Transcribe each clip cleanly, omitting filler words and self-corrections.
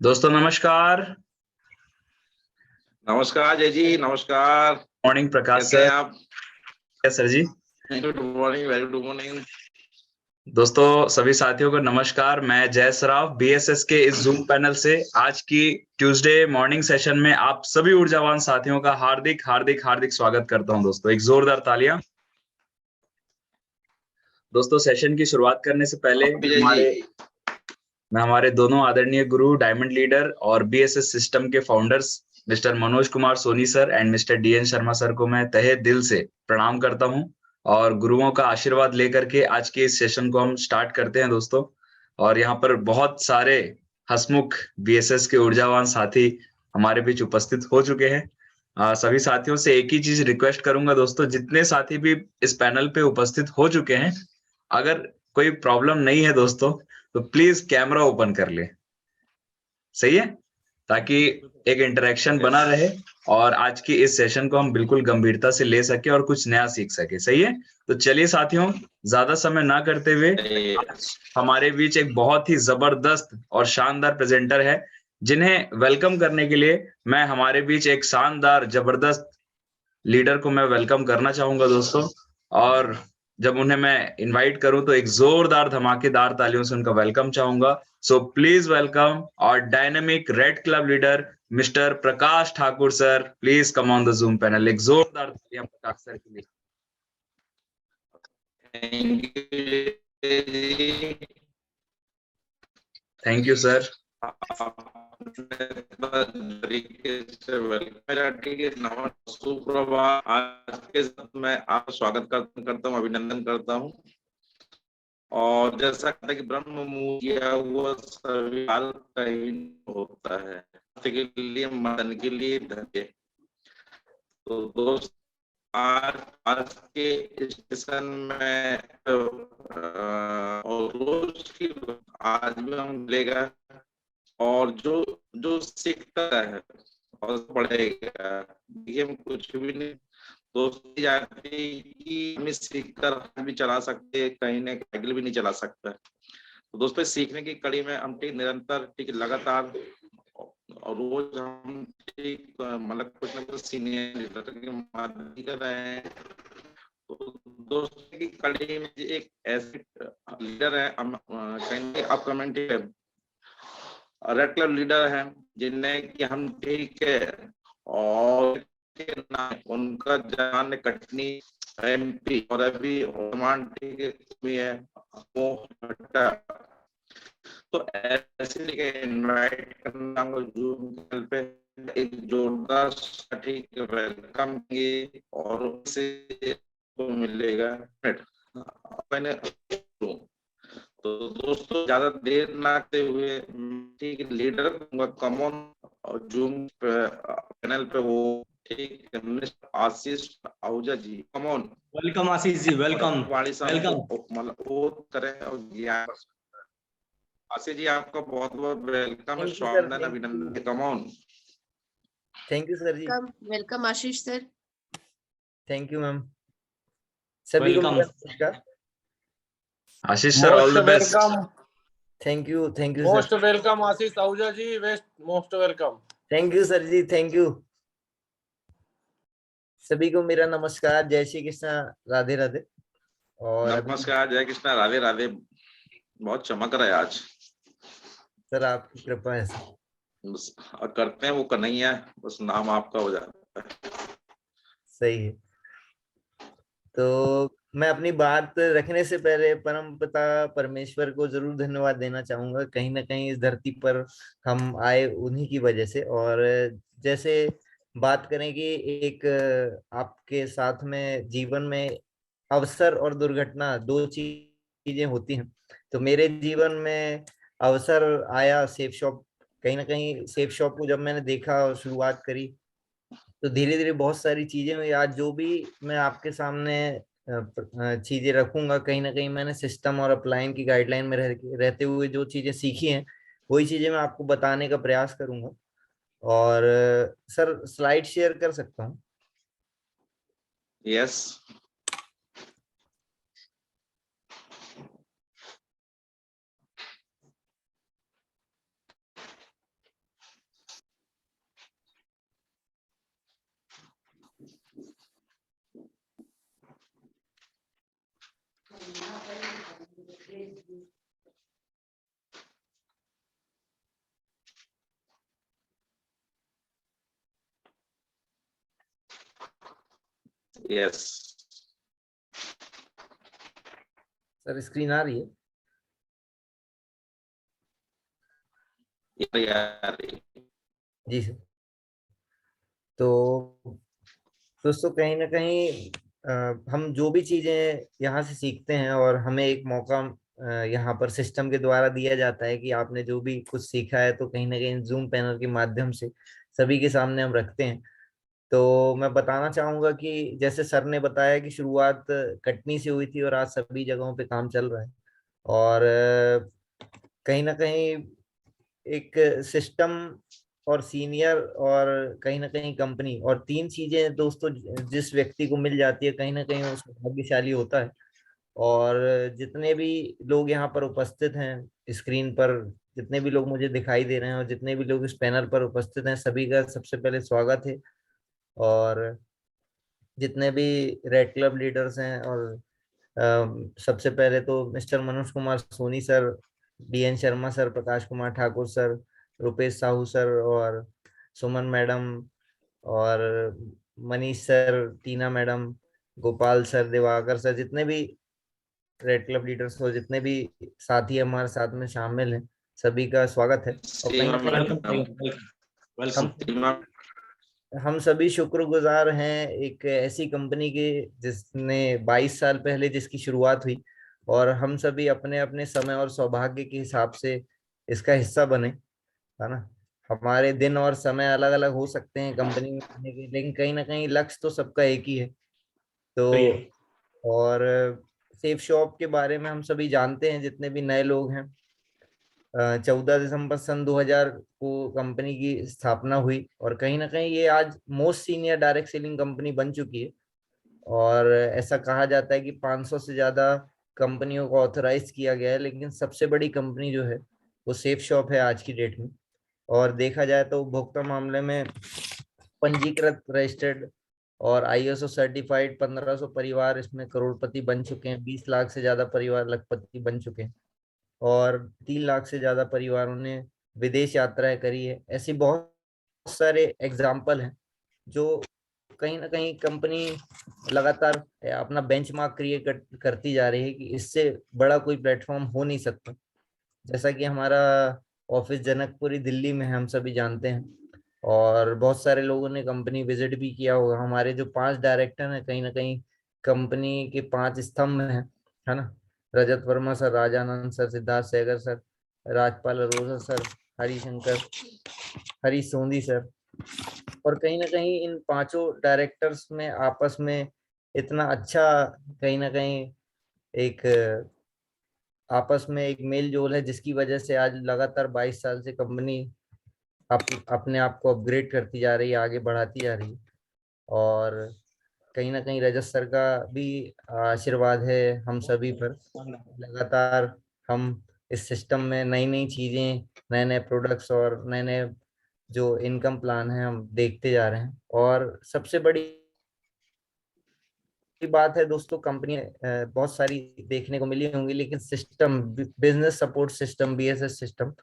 दोस्तों नमस्कार। नमस्कार जय जी, नमस्कार। मॉर्निंग प्रकाश कैसे हैं सर। आप? Sir ji. Good morning, very good morning. दोस्तों सभी साथियों को नमस्कार। मैं जय सराफ बीएसएस के इस जूम पैनल से आज की ट्यूसडे मॉर्निंग सेशन में आप सभी ऊर्जावान साथियों का हार्दिक हार्दिक हार्दिक स्वागत करता हूं। दोस्तों एक जोरदार तालियां। दोस्तों सेशन की शुरुआत करने से पहले विजय जी, मैं हमारे दोनों आदरणीय गुरु डायमंड लीडर और बीएसएस सिस्टम के founders mister Manoj Kumar Soni sir and mister DN Sharma sir को मैं तहे दिल से प्रणाम करता हूं और गुरुओं का आशीर्वाद लेकर के आज के इस सेशन को हम स्टार्ट करते हैं दोस्तों। और यहाँ पर बहुत सारे हसमुख बीएसएस के ऊर्जावान साथी हमारे बीच उपस्थित हो चुके हैं। सभी साथियों से एक ही चीज रिक्वेस्ट करूंगा दोस्तों, जितने साथी भी इस पैनल पे उपस्थित हो चुके हैं, अगर कोई प्रॉब्लम नहीं है दोस्तों तो प्लीज कैमरा ओपन कर ले। सही है, ताकि एक इंटरेक्शन बना रहे और आज की इस सेशन को हम बिल्कुल गंभीरता से ले सके और कुछ नया सीख सके। सही है, तो चलिए साथियों ज्यादा समय ना करते हुए आज हमारे बीच एक बहुत ही जबरदस्त और शानदार प्रेजेंटर है, जिन्हें वेलकम करने के लिए मैं हमारे बीच एक शानदार जबरदस्त लीडर को मैं वेलकम करना चाहूंगा दोस्तों। और जब उन्हें मैं इनवाइट करूं तो एक जोरदार धमाकेदार तालियों से उनका वेलकम चाहूंगा। सो प्लीज वेलकम और dynamic red club leader mister Prakash Thakur sir. Please come on the zoom panel. एक जोरदार तालियां प्रकाश सर के लिए। थैंक यू जी। Thank you sir. तरीके से वेलकम, सुप्रभात। आज के साथ मैं आप स्वागत करता हूँ, अभिनंदन करता हूँ। और जैसा कहते हैं कि ब्रह्म मुहूर्त किया हुआ सभी काल कहीं होता है, के लिए मदन के लिए धन्य। तो दोस्त आज के स्टेशन में और रोज की आज भी हम मिलेगा और जो जो सीखता है और पढ़ेगा, ये हम कुछ भी नहीं दोस्ती जाती कि हम सीख कर भी चला सकते, कहीं ना साइकिल भी नहीं चला सकता। तो दोस्तों सीखने की कड़ी में हम ठीक निरंतर ठीक लगातार और रोज हम ठीक मतलब कुछ ना कुछ सीनियर कर रहे हैं। तो दोस्तों की कड़ी में एक ऐसे लीडर है, कहीं आप कमेंट रेड क्लब लीडर है, जिन्हें कि हम ठीक है और उनका जान कटनी एमपी और अभी वर्तमान ठीक भी है वो हटा। तो ऐसे इनवाइट करना जूम पे एक जोरदार ठीक वेलकम और उसे तो मिलेगा। मैंने तो दोस्तों ज्यादा देर ना करते हुए ठीक लीडर कम ऑन और जूम पैनल पे वो ठीक mister Ashish Ahuja ji, come on. Welcome Ashish ji, welcome welcome. मतलब वो करें और ज्ञान। आशीष जी आपका बहुत बहुत वेलकम है, स्वागत अभिनंदन, come on. Thank you sir ji. Welcome Ashish sir. Thank you ma'am. सभी को नमस्कार। Ashish sir all the best. Thank you most welcome Ashish Ahuja ji, west most welcome. Thank you sir ji, thank you. सभी को मेरा नमस्कार, जय श्री कृष्ण, राधे राधे। और नमस्कार, जय कृष्णा, राधे राधे। बहुत चमक रहा है आज सर, आपकी कृपा है सर। करते हैं वो कन्हैया, बस नाम आपका हो जाता है। सही है। तो मैं अपनी बात रखने से पहले परम पिता परमेश्वर को जरूर धन्यवाद देना चाहूंगा। कहीं ना कहीं इस धरती पर हम आए उन्हीं की वजह से। और जैसे बात करें कि एक आपके साथ में जीवन में अवसर और दुर्घटना दो चीजें होती हैं। तो मेरे जीवन में अवसर आया सेफ शॉप। कहीं ना कहीं सेफ शॉप को जब मैंने देखा और शुरुआत करी तो धीरे धीरे बहुत सारी चीजें हुई। आज जो भी मैं आपके सामने चीजें रखूंगा, कहीं ना कहीं मैंने सिस्टम और अपलाइन की गाइडलाइन में रहते हुए जो चीजें सीखी हैं वही चीजें मैं आपको बताने का प्रयास करूंगा। और सर स्लाइड शेयर कर सकता हूँ? यस। यस सर स्क्रीन आ रही है? यार जी सर। तो दोस्तों कहीं ना कहीं हम जो भी चीजें यहाँ से सीखते हैं और हमें एक मौका यहाँ पर सिस्टम के द्वारा दिया जाता है कि आपने जो भी कुछ सीखा है तो कहीं ना कहीं जूम पैनल के माध्यम से सभी के सामने हम रखते हैं। तो मैं बताना चाहूंगा कि जैसे सर ने बताया कि शुरुआत कटनी से हुई थी और आज सभी जगहों पे काम चल रहा है। और कहीं ना कहीं एक सिस्टम और सीनियर और कहीं ना कहीं कंपनी और तीन चीजें दोस्तों जिस व्यक्ति को मिल जाती है कहीं ना कहीं वो भाग्यशाली होता है। और जितने भी लोग यहाँ पर उपस्थित हैं स्क्रीन पर, जितने भी लोग मुझे दिखाई दे रहे हैं और जितने भी लोग इस पैनल पर उपस्थित हैं सभी का सबसे पहले स्वागत है। और जितने भी रेड क्लब लीडर्स हैं और सबसे पहले तो mister Manoj Kumar Soni sir, DN Sharma sir, Prakash Kumar Thakur sir, Rupesh Sahu sir और सुमन मैडम और Manish sir, Tina madam, Gopal sir, Diwakar sir, जितने भी रेड क्लब लीडर्स और जितने भी साथी हमारे साथ में शामिल हैं सभी का स्वागत है। और कहीं सीमा ना वेलकम कहीं वेलकम वेलकम। हम सीमा हम सभी शुक्रगुजार हैं एक ऐसी कंपनी के जिसने 22 साल पहले जिसकी शुरुआत हुई और हम सभी अपने अपने समय और सौभाग्य के हिसाब से इसका हिस्सा बने, है ना। हमारे दिन और समय अलग अलग हो सकते हैं कंपनी में आने के, लेकिन कहीं ना कहीं लक्ष्य तो सबका एक ही है। सही तो है। और सेफ शॉप के बारे में हम सभी जानते हैं जितने भी नए लोग हैं। 14 दिसंबर सन 2000 को कंपनी की स्थापना हुई और कहीं ना कहीं ये आज most senior direct selling company बन चुकी है। और ऐसा कहा जाता है कि 500 से ज्यादा कंपनियों को ऑथराइज किया गया है, लेकिन सबसे बड़ी कंपनी जो है वो सेफ शॉप है आज की डेट में। और देखा जाए तो उपभोक्ता मामले में पंजीकृत, रजिस्टर्ड और आईएसओ सर्टिफाइड 1500 परिवार इसमें करोड़पति बन चुके हैं। 20 लाख से ज्यादा परिवार लखपति बन चुके हैं और 3 लाख से ज्यादा परिवारों ने विदेश यात्राएं करी है। ऐसी बहुत सारे एग्जाम्पल हैं जो कहीं ना कहीं कंपनी लगातार अपना बेंचमार्क क्रिएट करती जा रही है कि इससे बड़ा कोई प्लेटफॉर्म हो नहीं सकता। जैसा कि हमारा ऑफिस जनकपुरी दिल्ली में है, हम सभी जानते हैं और बहुत सारे लोगों ने कंपनी विजिट भी किया होगा। हमारे जो 5 डायरेक्टर हैं कहीं ना कहीं कंपनी के 5 स्तंभ हैं, है ना। Rajat Verma sir, Rajanand sir, Siddharth Sahgar sir, Rajpal Aroja sir, Harishankar, Harish Sondhi sir. और कहीं ना कहीं इन पांचों डायरेक्टर्स में आपस में इतना अच्छा कहीं ना कहीं एक आपस में एक मेल जोल है जिसकी वजह से आज लगातार 22 साल से कंपनी अपने आप को अपग्रेड करती जा रही है, आगे बढ़ाती जा रही है। और कहीं ना कहीं रजत सर का भी आशीर्वाद है हम सभी पर। लगातार हम इस सिस्टम में नई नई चीजें, नए नए प्रोडक्ट्स और नए नए जो इनकम प्लान है हम देखते जा रहे हैं। और सबसे बड़ी बात है दोस्तों, कंपनी बहुत सारी देखने को मिली होंगी, लेकिन system, business support system, BSS system,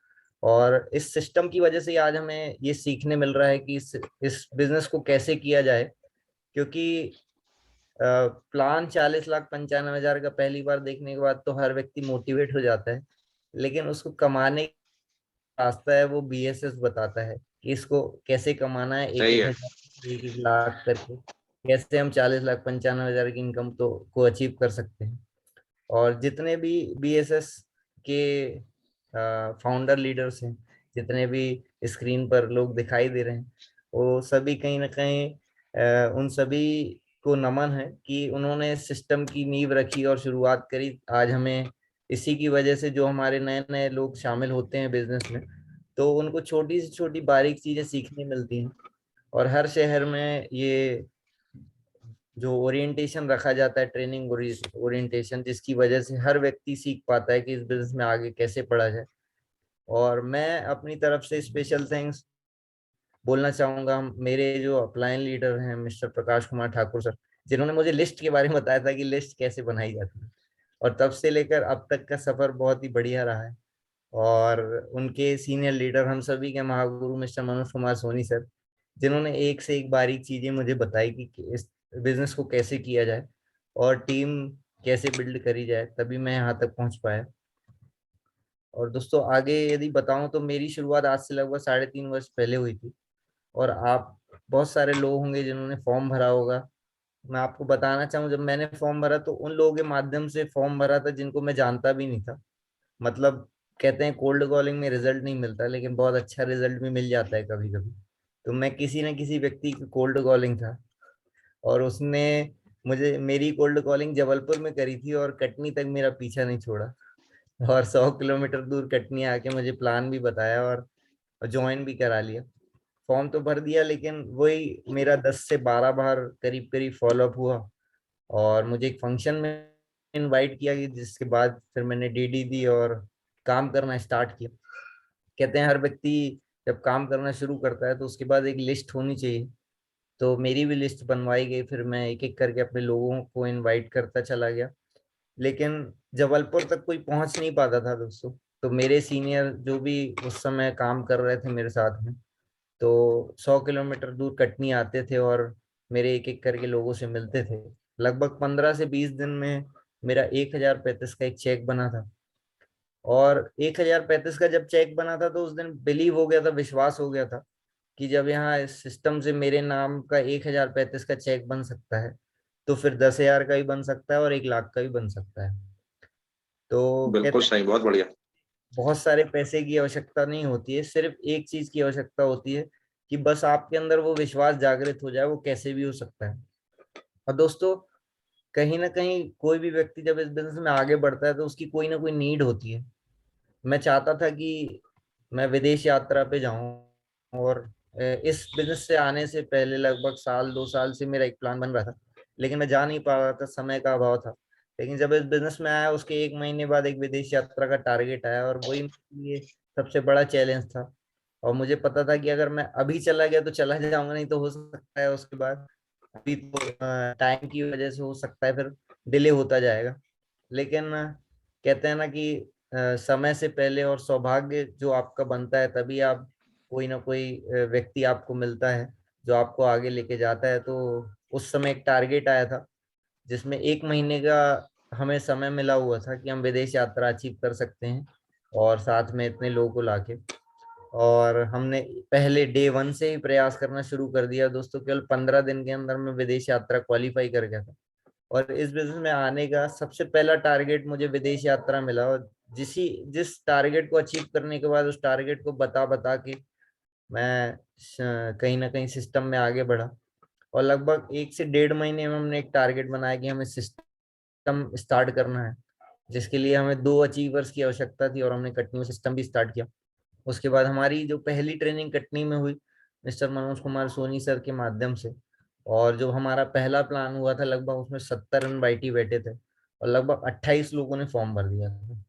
और इस सिस्टम की वजह से आज हमें ये सीखने मिल रहा है कि इस बिजनेस को कैसे किया जाए। क्योंकि प्लान 40,95,000 का पहली बार देखने के बाद तो हर व्यक्ति मोटिवेट हो जाता है, लेकिन उसको कमाने का रास्ता है वो बीएसएस बताता है कि इसको कैसे कमाना है, एक सही एक है। हजार, एक एक लाख करके कैसे हम 40,95,000 की इनकम तो को अचीव कर सकते हैं। और जितने भी बीएसएस के फाउंडर लीडर्स हैं, जितने भी स्क्रीन पर लोग दिखाई दे रहे हैं, वो सभी कहीं ना कहीं उन सभी को नमन है कि उन्होंने सिस्टम की नींव रखी और शुरुआत करी। आज हमें इसी की वजह से जो हमारे नए नए लोग शामिल होते हैं बिजनेस में, तो उनको छोटी से छोटी बारीक चीजें सीखने मिलती हैं। और हर शहर में ये जो ओरिएंटेशन रखा जाता है, ट्रेनिंग ओरिएंटेशन, जिसकी वजह से हर व्यक्ति सीख पाता है कि इस बिजनेस में आगे कैसे बढ़ा जाए। और मैं अपनी तरफ से स्पेशल थैंक्स बोलना चाहूंगा मेरे जो अपलाइन लीडर हैं मिस्टर प्रकाश कुमार ठाकुर सर, जिन्होंने मुझे लिस्ट के बारे में बताया था कि लिस्ट कैसे बनाई जाती है। और तब से लेकर अब तक का सफर बहुत ही बढ़िया रहा है। और उनके सीनियर लीडर, हम सभी के महागुरु मिस्टर मनोज कुमार सोनी सर, जिन्होंने एक से एक बारीक चीजें मुझे बताई कि इस बिजनेस को कैसे किया जाए और टीम कैसे बिल्ड करी जाए, तभी मैं यहाँ तक पहुंच पाया। और दोस्तों आगे यदि बताऊं तो मेरी शुरुआत आज से लगभग 3.5 वर्ष पहले हुई थी। और आप बहुत सारे लोग होंगे जिन्होंने फॉर्म भरा होगा। मैं आपको बताना चाहूँ, जब मैंने फॉर्म भरा तो उन लोगों के माध्यम से फॉर्म भरा था जिनको मैं जानता भी नहीं था। मतलब कहते हैं कोल्ड कॉलिंग में रिजल्ट नहीं मिलता, लेकिन बहुत अच्छा रिजल्ट भी मिल जाता है कभी कभी। तो मैं किसी न किसी व्यक्ति की कोल्ड कॉलिंग था, और उसने मुझे मेरी कोल्ड कॉलिंग जबलपुर में करी थी और कटनी तक मेरा पीछा नहीं छोड़ा। और 100 किलोमीटर दूर कटनी आके मुझे प्लान भी बताया और ज्वाइन भी करा लिया। फॉर्म तो भर दिया, लेकिन वही मेरा 10 से 12 बार करीब करीब फॉलोअप हुआ। और मुझे एक फंक्शन में इनवाइट किया गया, जिसके बाद फिर मैंने डीडी दी और काम करना स्टार्ट किया। कहते हैं हर व्यक्ति जब काम करना शुरू करता है तो उसके बाद एक लिस्ट होनी चाहिए। तो मेरी भी लिस्ट बनवाई गई, फिर मैं एक एक करके अपने लोगों को इनवाइट करता चला गया। लेकिन जबलपुर तक कोई पहुंच नहीं पाता था दोस्तों। तो मेरे सीनियर जो भी उस समय काम कर रहे थे मेरे साथ में, तो 100 किलोमीटर दूर कटनी आते थे और मेरे एक एक करके लोगों से मिलते थे। लगभग 15 से 20 दिन में मेरा 1035 का एक चेक बना था। और 1035 का जब चेक बना था तो उस दिन बिलीव हो गया था, विश्वास हो गया था कि जब यहाँ इस सिस्टम से मेरे नाम का 1035 का चेक बन सकता है, तो फिर 10,000 का भी बन सकता है और 1 लाख का भी बन सकता है। तो बिल्कुल कहते हैं सही, बहुत बढ़िया। बहुत सारे पैसे की आवश्यकता नहीं होती है, सिर्फ एक चीज की आवश्यकता होती है कि बस आपके अंदर वो विश्वास जागृत हो जाए, वो कैसे भी हो सकता है। और दोस्तों कहीं ना कहीं कोई भी व्यक्ति जब इस बिजनेस में आगे बढ़ता है तो उसकी कोई ना कोई नीड होती है। मैं चाहता था कि मैं विदेश यात्रा पे जाऊं, और इस बिजनेस से आने से पहले लगभग साल 2 साल से मेरा एक प्लान बन रहा था, लेकिन मैं जा नहीं पा रहा था, समय का अभाव था। लेकिन जब इस बिजनेस में आया उसके 1 महीने बाद एक विदेश यात्रा का टारगेट आया, और वही मेरे लिए सबसे बड़ा चैलेंज था। और मुझे पता था कि अगर मैं अभी चला गया तो चला जाऊंगा, नहीं तो हो सकता है उसके बाद अभी तो टाइम की वजह से हो सकता है फिर डिले होता जाएगा। लेकिन कहते हैं ना कि समय से पहले और सौभाग्य जो आपका बनता है, तभी आप कोई ना कोई व्यक्ति आपको मिलता है जो आपको आगे लेके जाता है। तो उस समय एक टारगेट आया था जिसमें 1 महीने का हमें समय मिला हुआ था कि हम विदेश यात्रा अचीव कर सकते हैं, और साथ में इतने लोगों को लाके। और हमने पहले डे 1 से ही प्रयास करना शुरू कर दिया दोस्तों। केवल 15 दिन के अंदर मैं विदेश यात्रा क्वालिफाई कर गया था। और इस बिजनेस में आने का सबसे पहला टारगेट मुझे विदेश यात्रा मिला, और जिस टारगेट को अचीव करने के बाद उस टारगेट को बता बता के मैं कहीं ना कहीं सिस्टम में आगे बढ़ा। और लगभग 1 से 1.5 महीने में हमने एक टारगेट बनाया कि हमें सिस्टम स्टार्ट करना है, जिसके लिए हमें 2 अचीवर्स की आवश्यकता थी, और हमने कटनी में सिस्टम भी स्टार्ट किया। उसके बाद हमारी जो पहली ट्रेनिंग कटनी में हुई मिस्टर मनोज कुमार सोनी सर के माध्यम से। और जो हमारा पहला प्लान हुआ था लगभग उसमें 70 इनवाइटी बैठे थे, और लगभग 28 लोगों ने फॉर्म भर दिया था।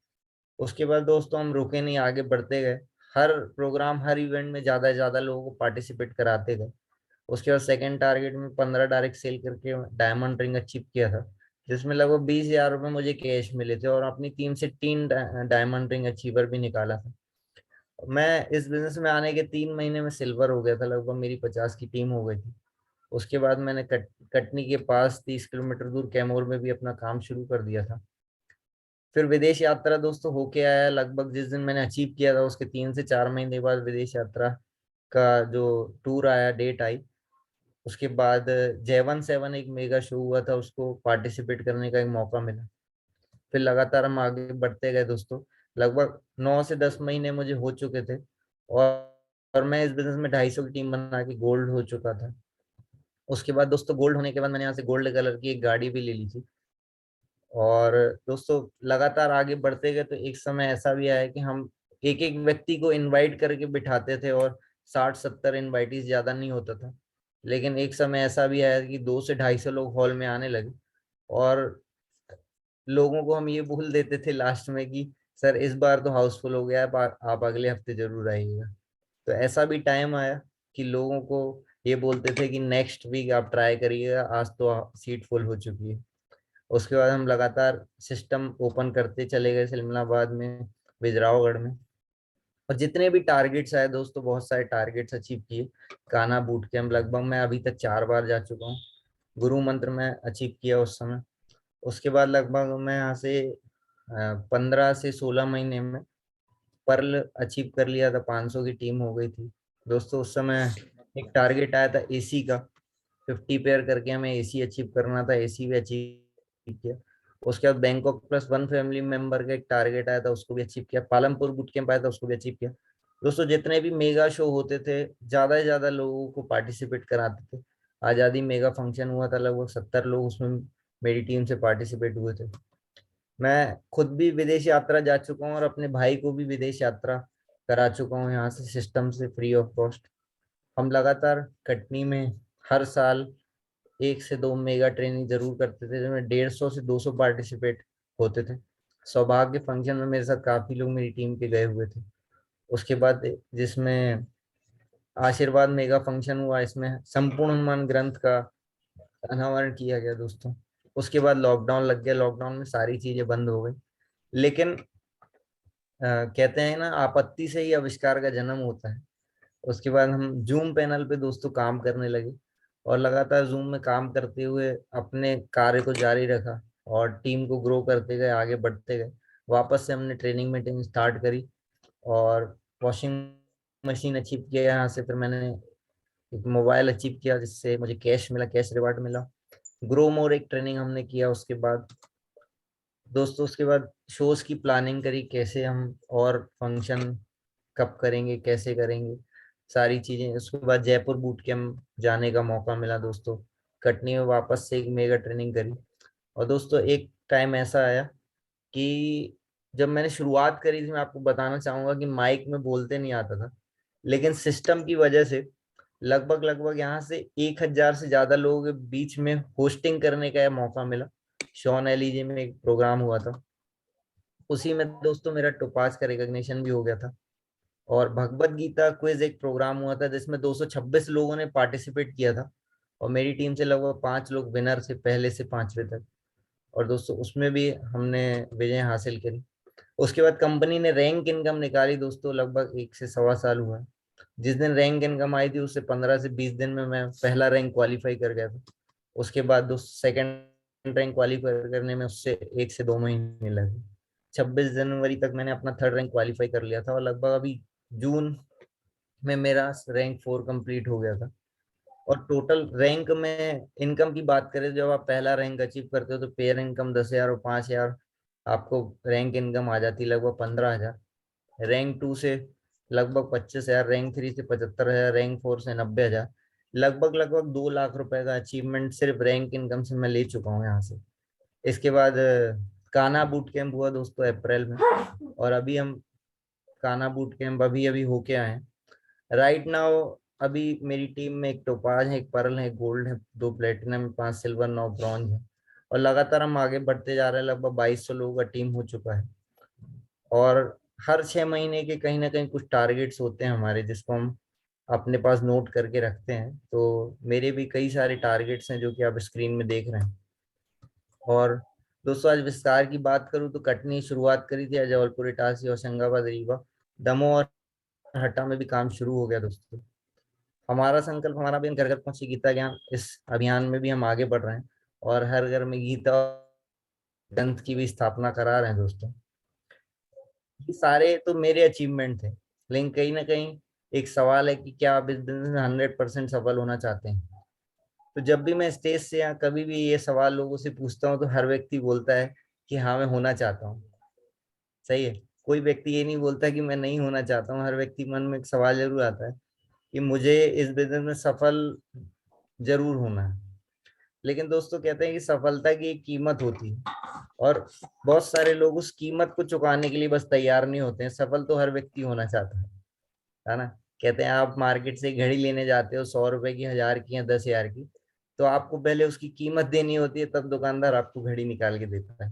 उसके बाद दोस्तों हम रुके नहीं, आगे बढ़ते गए। हर प्रोग्राम हर इवेंट में ज्यादा से ज्यादा लोगों को पार्टिसिपेट कराते गए। उसके बाद सेकंड टारगेट में 15 डायरेक्ट सेल करके डायमंड रिंग अचीव किया था, जिसमें लगभग 20,000 रुपये मुझे कैश मिले थे, और अपनी टीम से 3 डायमंड रिंग अचीवर भी निकाला था। मैं इस बिजनेस में आने के 3 महीने में सिल्वर हो गया था, लगभग मेरी 50 की टीम हो गई थी। उसके बाद मैंने कटनी के पास 30 किलोमीटर दूर कैमूर में भी अपना काम शुरू कर दिया था। फिर विदेश यात्रा दोस्तों होके आया। लगभग जिस दिन मैंने अचीव किया था उसके 3 से 4 महीने बाद विदेश यात्रा का जो टूर आया, डेट आई। उसके बाद J17 एक मेगा शो हुआ था, उसको पार्टिसिपेट करने का एक मौका मिला। फिर लगातार हम आगे बढ़ते गए दोस्तों। लगभग 9 से 10 महीने मुझे हो चुके थे, और मैं इस बिजनेस में 250 की टीम बना के गोल्ड हो चुका था। उसके बाद दोस्तों गोल्ड होने के बाद मैंने यहाँ से गोल्ड कलर की एक गाड़ी भी ले ली थी। और दोस्तों लगातार आगे बढ़ते गए तो एक समय ऐसा भी आया कि हम एक एक व्यक्ति को इनवाइट करके बिठाते थे, और 60-70 इनवाइटीज ज्यादा नहीं होता था। लेकिन एक समय ऐसा भी आया कि 200 से 250 लोग हॉल में आने लगे, और लोगों को हम ये बोल देते थे लास्ट में कि सर इस बार तो हाउसफुल हो गया है, आप अगले हफ्ते जरूर आइएगा। तो ऐसा भी टाइम आया कि लोगों को ये बोलते थे कि नेक्स्ट वीक आप ट्राई करिएगा, आज तो सीट फुल हो चुकी है। उसके बाद हम लगातार सिस्टम ओपन करते चले गए सिलमलाबाद में, बिजरावगढ़ में। और जितने भी टारगेट्स आए दोस्तों, बहुत सारे टारगेट्स अचीव किए। काना बूट कैंप लगभग मैं अभी तक 4 बार जा चुका हूँ। गुरु मंत्र में अचीव किया उस समय। उसके बाद लगभग मैं यहाँ से 15 से 16 महीने में पर्ल अचीव कर लिया था, 500 की टीम हो गई थी दोस्तों। उस समय एक टारगेट आया था एसी का, 50 पेयर करके हमें एसी अचीव करना था, एसी भी अचीव किया। उसके बाद बैंकॉक प्लस 1 फैमिली मेंबर का एक टारगेट आया था, उसको भी अचीव किया। पालमपुर बूट कैंप आया था, उसको भी अचीव किया दोस्तों। जितने भी मेगा शो होते थे, ज्यादा से ज्यादा लोगों को पार्टिसिपेट कराते थे। आजादी मेगा फंक्शन हुआ था, लगभग 70 लोग उसमें मेरी टीम से पार्टिसिपेट हुए थे। मैं खुद भी विदेश यात्रा जा चुका हूँ और अपने भाई को भी विदेश यात्रा करा चुका हूँ यहाँ से, सिस्टम से फ्री ऑफ कॉस्ट। हम लगातार कटनी में हर साल 1 से 2 मेगा ट्रेनिंग जरूर करते थे, जिसमें 150 से 200 पार्टिसिपेट होते थे। सौभाग्य फंक्शन में मेरे साथ काफी लोग मेरी टीम के गए हुए थे। उसके बाद जिसमें आशीर्वाद मेगा फंक्शन हुआ, इसमें संपूर्ण हनुमान ग्रंथ का अनावरण किया गया दोस्तों। उसके बाद लॉकडाउन लग गया, लॉकडाउन में सारी चीजें बंद हो गई। लेकिन कहते हैं ना, आपत्ति से ही आविष्कार का जन्म होता है। उसके बाद हम जूम पैनल पे दोस्तों काम करने लगे और लगातार जूम में काम करते हुए अपने कार्य को जारी रखा और टीम को ग्रो करते गए, आगे बढ़ते गए। वापस से हमने ट्रेनिंग मीटिंग स्टार्ट करी और वॉशिंग मशीन अचीव किया यहाँ से। फिर मैंने एक मोबाइल अचीव किया जिससे मुझे कैश मिला, कैश रिवार्ड मिला। ग्रो मोर एक ट्रेनिंग हमने किया उसके बाद दोस्तों। उसके बाद शोज की प्लानिंग करी, कैसे हम और फंक्शन कब करेंगे, कैसे करेंगे, सारी चीजें। उसके बाद जयपुर बूट कैंप जाने का मौका मिला दोस्तों। कटनी में वापस से एक मेगा ट्रेनिंग करी। और दोस्तों एक टाइम ऐसा आया कि जब मैंने शुरुआत करी थी, मैं आपको बताना चाहूंगा कि माइक में बोलते नहीं आता था, लेकिन सिस्टम की वजह से लगभग लगभग यहाँ से 1,000 से ज्यादा लोगों के बीच में होस्टिंग करने का मौका मिला। शॉन एलिजे में एक प्रोग्राम हुआ था, उसी में दोस्तों मेरा टोपाज का रिकॉग्निशन भी हो गया था। और भगवत गीता क्विज एक प्रोग्राम हुआ था जिसमें 226 लोगों ने पार्टिसिपेट किया था और मेरी टीम से लगभग 5 लोग विनर से, पहले से 5वें तक। और दोस्तों उसमें भी हमने विजय हासिल करी। उसके बाद कंपनी ने रैंक इनकम निकाली दोस्तों, लगभग 1 से 1.25 साल हुआ है। जिस दिन रैंक इनकम आई थी उससे 15 से 20 दिन में मैं पहला रैंक क्वालिफाई कर गया था। उसके बाद दोस्त सेकंड रैंक क्वालिफाई करने में उससे 1 से 2 महीने लगे। 26 जनवरी तक मैंने अपना थर्ड रैंक क्वालिफाई कर लिया था और लगभग अभी जून में मेरा रैंक 4 कंप्लीट हो गया था। और टोटल रैंक में इनकम की बात करें, जब आप पहला रैंक अचीव करते हो तो पेयर इनकम 10,000 और 5,000 आपको रैंक इनकम आ जाती है, लगभग 15,000। रैंक 2 से लगभग 25,000, रैंक 3 से 75,000, रैंक 4 से 90,000। लगभग लगभग 2 लाख रुपए का अचीवमेंट सिर्फ रैंक इनकम से मैं ले चुका हूँ यहाँ से। इसके बाद कान्हा बूट कैंप हुआ दोस्तों अप्रैल में, और अभी हम कान्हा बूट कैंप अभी अभी होके आए हैं। राइट नाउ अभी मेरी टीम में एक टोपाज है, एक पर्ल है, एक गोल्ड है, 2 प्लेटिनम, 5 सिल्वर, 9 ब्रॉन्ज है। और लगातार हम आगे बढ़ते जा रहे हैं, लगभग 2200 लोगों का टीम हो चुका है। और हर 6 महीने के कहीं ना कहीं कुछ टारगेट्स होते हैं हमारे, जिसको हम अपने पास नोट करके रखते हैं। तो मेरे भी कई सारे टारगेट्स हैं जो कि आप स्क्रीन में देख रहे हैं। और दोस्तों आज विस्तार की बात करूं तो कटनी शुरुआत करी थी, जबलपुर, इटारसी, होशंगाबाद, रीवा, दमोह और हट्टा में भी काम शुरू हो गया दोस्तों। हमारा संकल्प, हमारा भी घर घर पहुंचे गीता ज्ञान, इस अभियान में भी हम आगे बढ़ रहे हैं और हर घर में गीता ग्रंथ की भी स्थापना करा रहे हैं दोस्तों। ये सारे तो मेरे अचीवमेंट थे, लेकिन कहीं ना कहीं एक सवाल है कि क्या आप इस बिजनेस में 100% सफल होना चाहते हैं? तो जब भी मैं स्टेज से या कभी भी ये सवाल लोगों से पूछता हूँ तो हर व्यक्ति बोलता है कि हाँ मैं होना चाहता हूँ। सही है, कोई व्यक्ति ये नहीं बोलता कि मैं नहीं होना चाहता हूँ। हर व्यक्ति मन में एक सवाल जरूर आता है कि मुझे इस बिजनेस में सफल जरूर होना है। लेकिन दोस्तों कहते हैं कि सफलता की एक कीमत होती है और बहुत सारे लोग उस कीमत को चुकाने के लिए बस तैयार नहीं होते हैं। सफल तो हर व्यक्ति होना चाहता है ना। कहते हैं आप मार्केट से घड़ी लेने जाते हो 100 रुपए की, 1000 की या 10,000 की, तो आपको पहले उसकी कीमत देनी होती है, तब दुकानदार आपको घड़ी निकाल के देता है।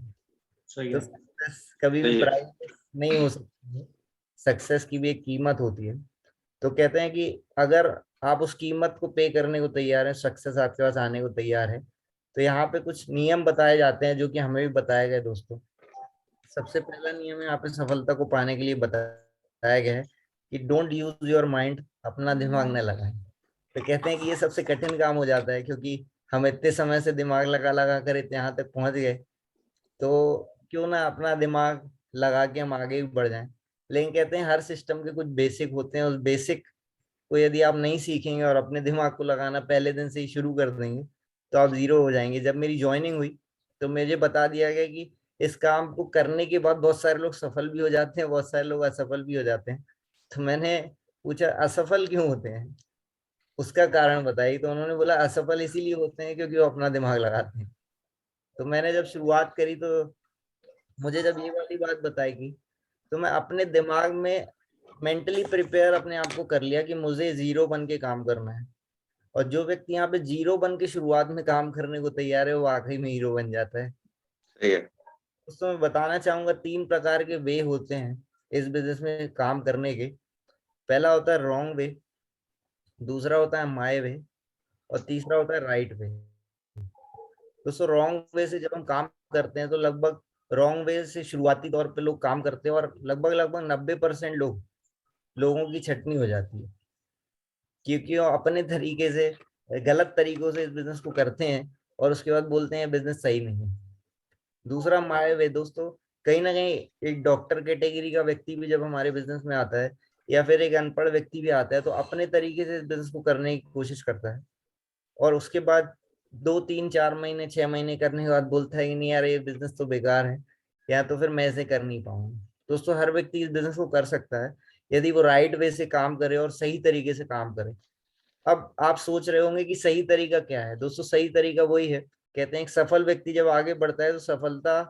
सही तो है। सक्सेस कभी भी सही है। प्राइस नहीं हो सकती है, सक्सेस की भी एक कीमत होती है। तो कहते हैं कि अगर आप उस कीमत को पे करने को तैयार है, सक्सेस आपके पास आने को तैयार है, तो यहाँ पे कुछ नियम बताए जाते हैं जो कि हमें भी बताए गए दोस्तों। सबसे पहला नियम यहाँ पे सफलता को पाने के लिए बताया गया है कि डोंट यूज योर माइंड, अपना दिमाग न लगाएं। तो कहते हैं कि ये सबसे कठिन काम हो जाता है, क्योंकि हम इतने समय से दिमाग लगा लगा कर इतने यहाँ तक पहुंच गए, तो क्यों ना अपना दिमाग लगा के हम आगे भी बढ़ जाएं। लेकिन कहते हैं हर सिस्टम के कुछ बेसिक होते हैं, उस बेसिक को यदि आप नहीं सीखेंगे और अपने दिमाग को लगाना पहले दिन से ही शुरू कर देंगे तो आप जीरो हो जाएंगे। जब मेरी ज्वाइनिंग हुई तो मुझे बता दिया गया कि इस काम को करने के बाद बहुत सारे लोग सफल भी हो जाते हैं, बहुत सारे लोग असफल भी हो जाते हैं। तो मैंने पूछा असफल क्यों होते हैं, उसका कारण बताइए। तो उन्होंने बोला असफल इसीलिए होते हैं क्योंकि वो अपना दिमाग लगाते हैं। तो मैंने जब शुरुआत करी तो मुझे जब ये वाली बात बताई गई तो मैं अपने दिमाग में मेंटली प्रिपेयर अपने आप को कर लिया कि मुझे जीरो बन के काम करना है। और जो व्यक्ति यहाँ पे जीरो बन के शुरुआत में काम करने को तैयार है वो आखिरी में हीरो बन जाता है। सही है। दोस्तों मैं बताना चाहूंगा 3 प्रकार के वे होते हैं इस बिजनेस में काम करने के। पहला होता है रॉन्ग वे, दूसरा होता है माय वे, और तीसरा होता है राइट वे। दोस्तों रॉन्ग वे से जब हम काम करते हैं तो लगभग रॉन्ग वे से शुरुआती तौर पे लोग काम करते हैं और लगभग लगभग 90% लोगों की छटनी हो जाती है, क्योंकि वो अपने तरीके से गलत तरीकों से इस बिजनेस को करते हैं और उसके बाद बोलते हैं बिजनेस सही नहीं है। दूसरा माय वे दोस्तों, कहीं ना कहीं एक डॉक्टर कैटेगरी का व्यक्ति भी जब हमारे बिजनेस में आता है या फिर एक अनपढ़ व्यक्ति भी आता है तो अपने तरीके से इस बिजनेस को करने की कोशिश करता है और उसके बाद 2 3 4 महीने 6 महीने करने के बाद बोलता है कि नहीं यार ये बिजनेस तो बेकार है, या तो फिर मैं ऐसे कर नहीं पाऊंगा। दोस्तों हर व्यक्ति इस बिजनेस को कर सकता है यदि वो राइट वे से काम करे और सही तरीके से काम करे। अब आप सोच रहे होंगे कि सही तरीका क्या है। दोस्तों सही तरीका वही है, कहते हैं एक सफल व्यक्ति जब आगे बढ़ता है तो सफलता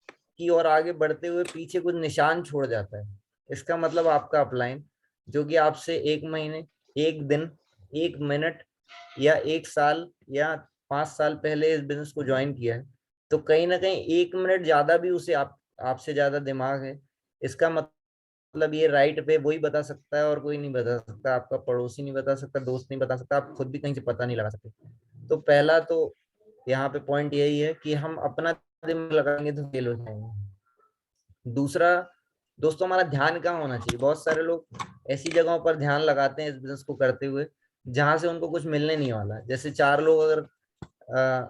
की ओर आगे बढ़ते हुए पीछे कुछ निशान छोड़ जाता है। इसका मतलब आपका अपलाइन जो कि आपसे 1 महीने, 1 दिन, 1 मिनट या 1 साल या 5 साल पहले इस बिजनेस को ज्वाइन किया है, तो कहीं ना कहीं 1 मिनट ज्यादा भी उसे आपसे ज्यादा दिमाग है। इसका मतलब ये राइट पे वही बता सकता है और कोई नहीं बता सकता। आपका पड़ोसी नहीं बता सकता, दोस्त नहीं बता सकता, आप खुद भी कहीं से पता नहीं लगा सकते। तो पहला तो यहाँ पे पॉइंट यही है कि हम अपना दिमाग लगाएंगे तो फेल हो जाएंगे। दूसरा दोस्तों हमारा ध्यान कहाँ होना चाहिए। बहुत सारे लोग ऐसी जगहों पर ध्यान लगाते हैं इस बिजनेस को करते हुए जहां से उनको कुछ मिलने नहीं वाला। जैसे 4 लोग अगर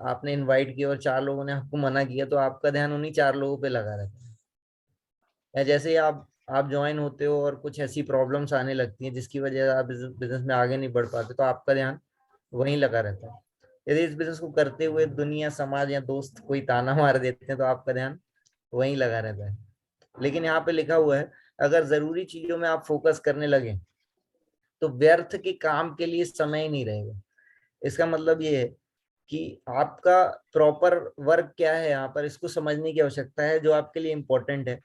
आपने इनवाइट किया और 4 लोगों ने आपको मना किया तो आपका ध्यान उन्हीं 4 लोगों पे लगा रहता है। या जैसे आप ज्वाइन होते हो और कुछ ऐसी प्रॉब्लम्स आने लगती हैं जिसकी वजह से आप बिजनेस में आगे नहीं बढ़ पाते तो आपका ध्यान वहीं लगा रहता है। यदि इस बिजनेस को करते हुए दुनिया, समाज या दोस्त कोई ताना मार देते हैं तो आपका ध्यान वहीं लगा रहता है। लेकिन यहाँ पे लिखा हुआ है अगर जरूरी चीजों में आप फोकस करने लगे तो व्यर्थ के काम के लिए समय ही नहीं रहेगा। इसका मतलब ये है कि आपका प्रॉपर वर्क क्या है यहाँ पर, इसको समझने की आवश्यकता है जो आपके लिए इम्पोर्टेंट है।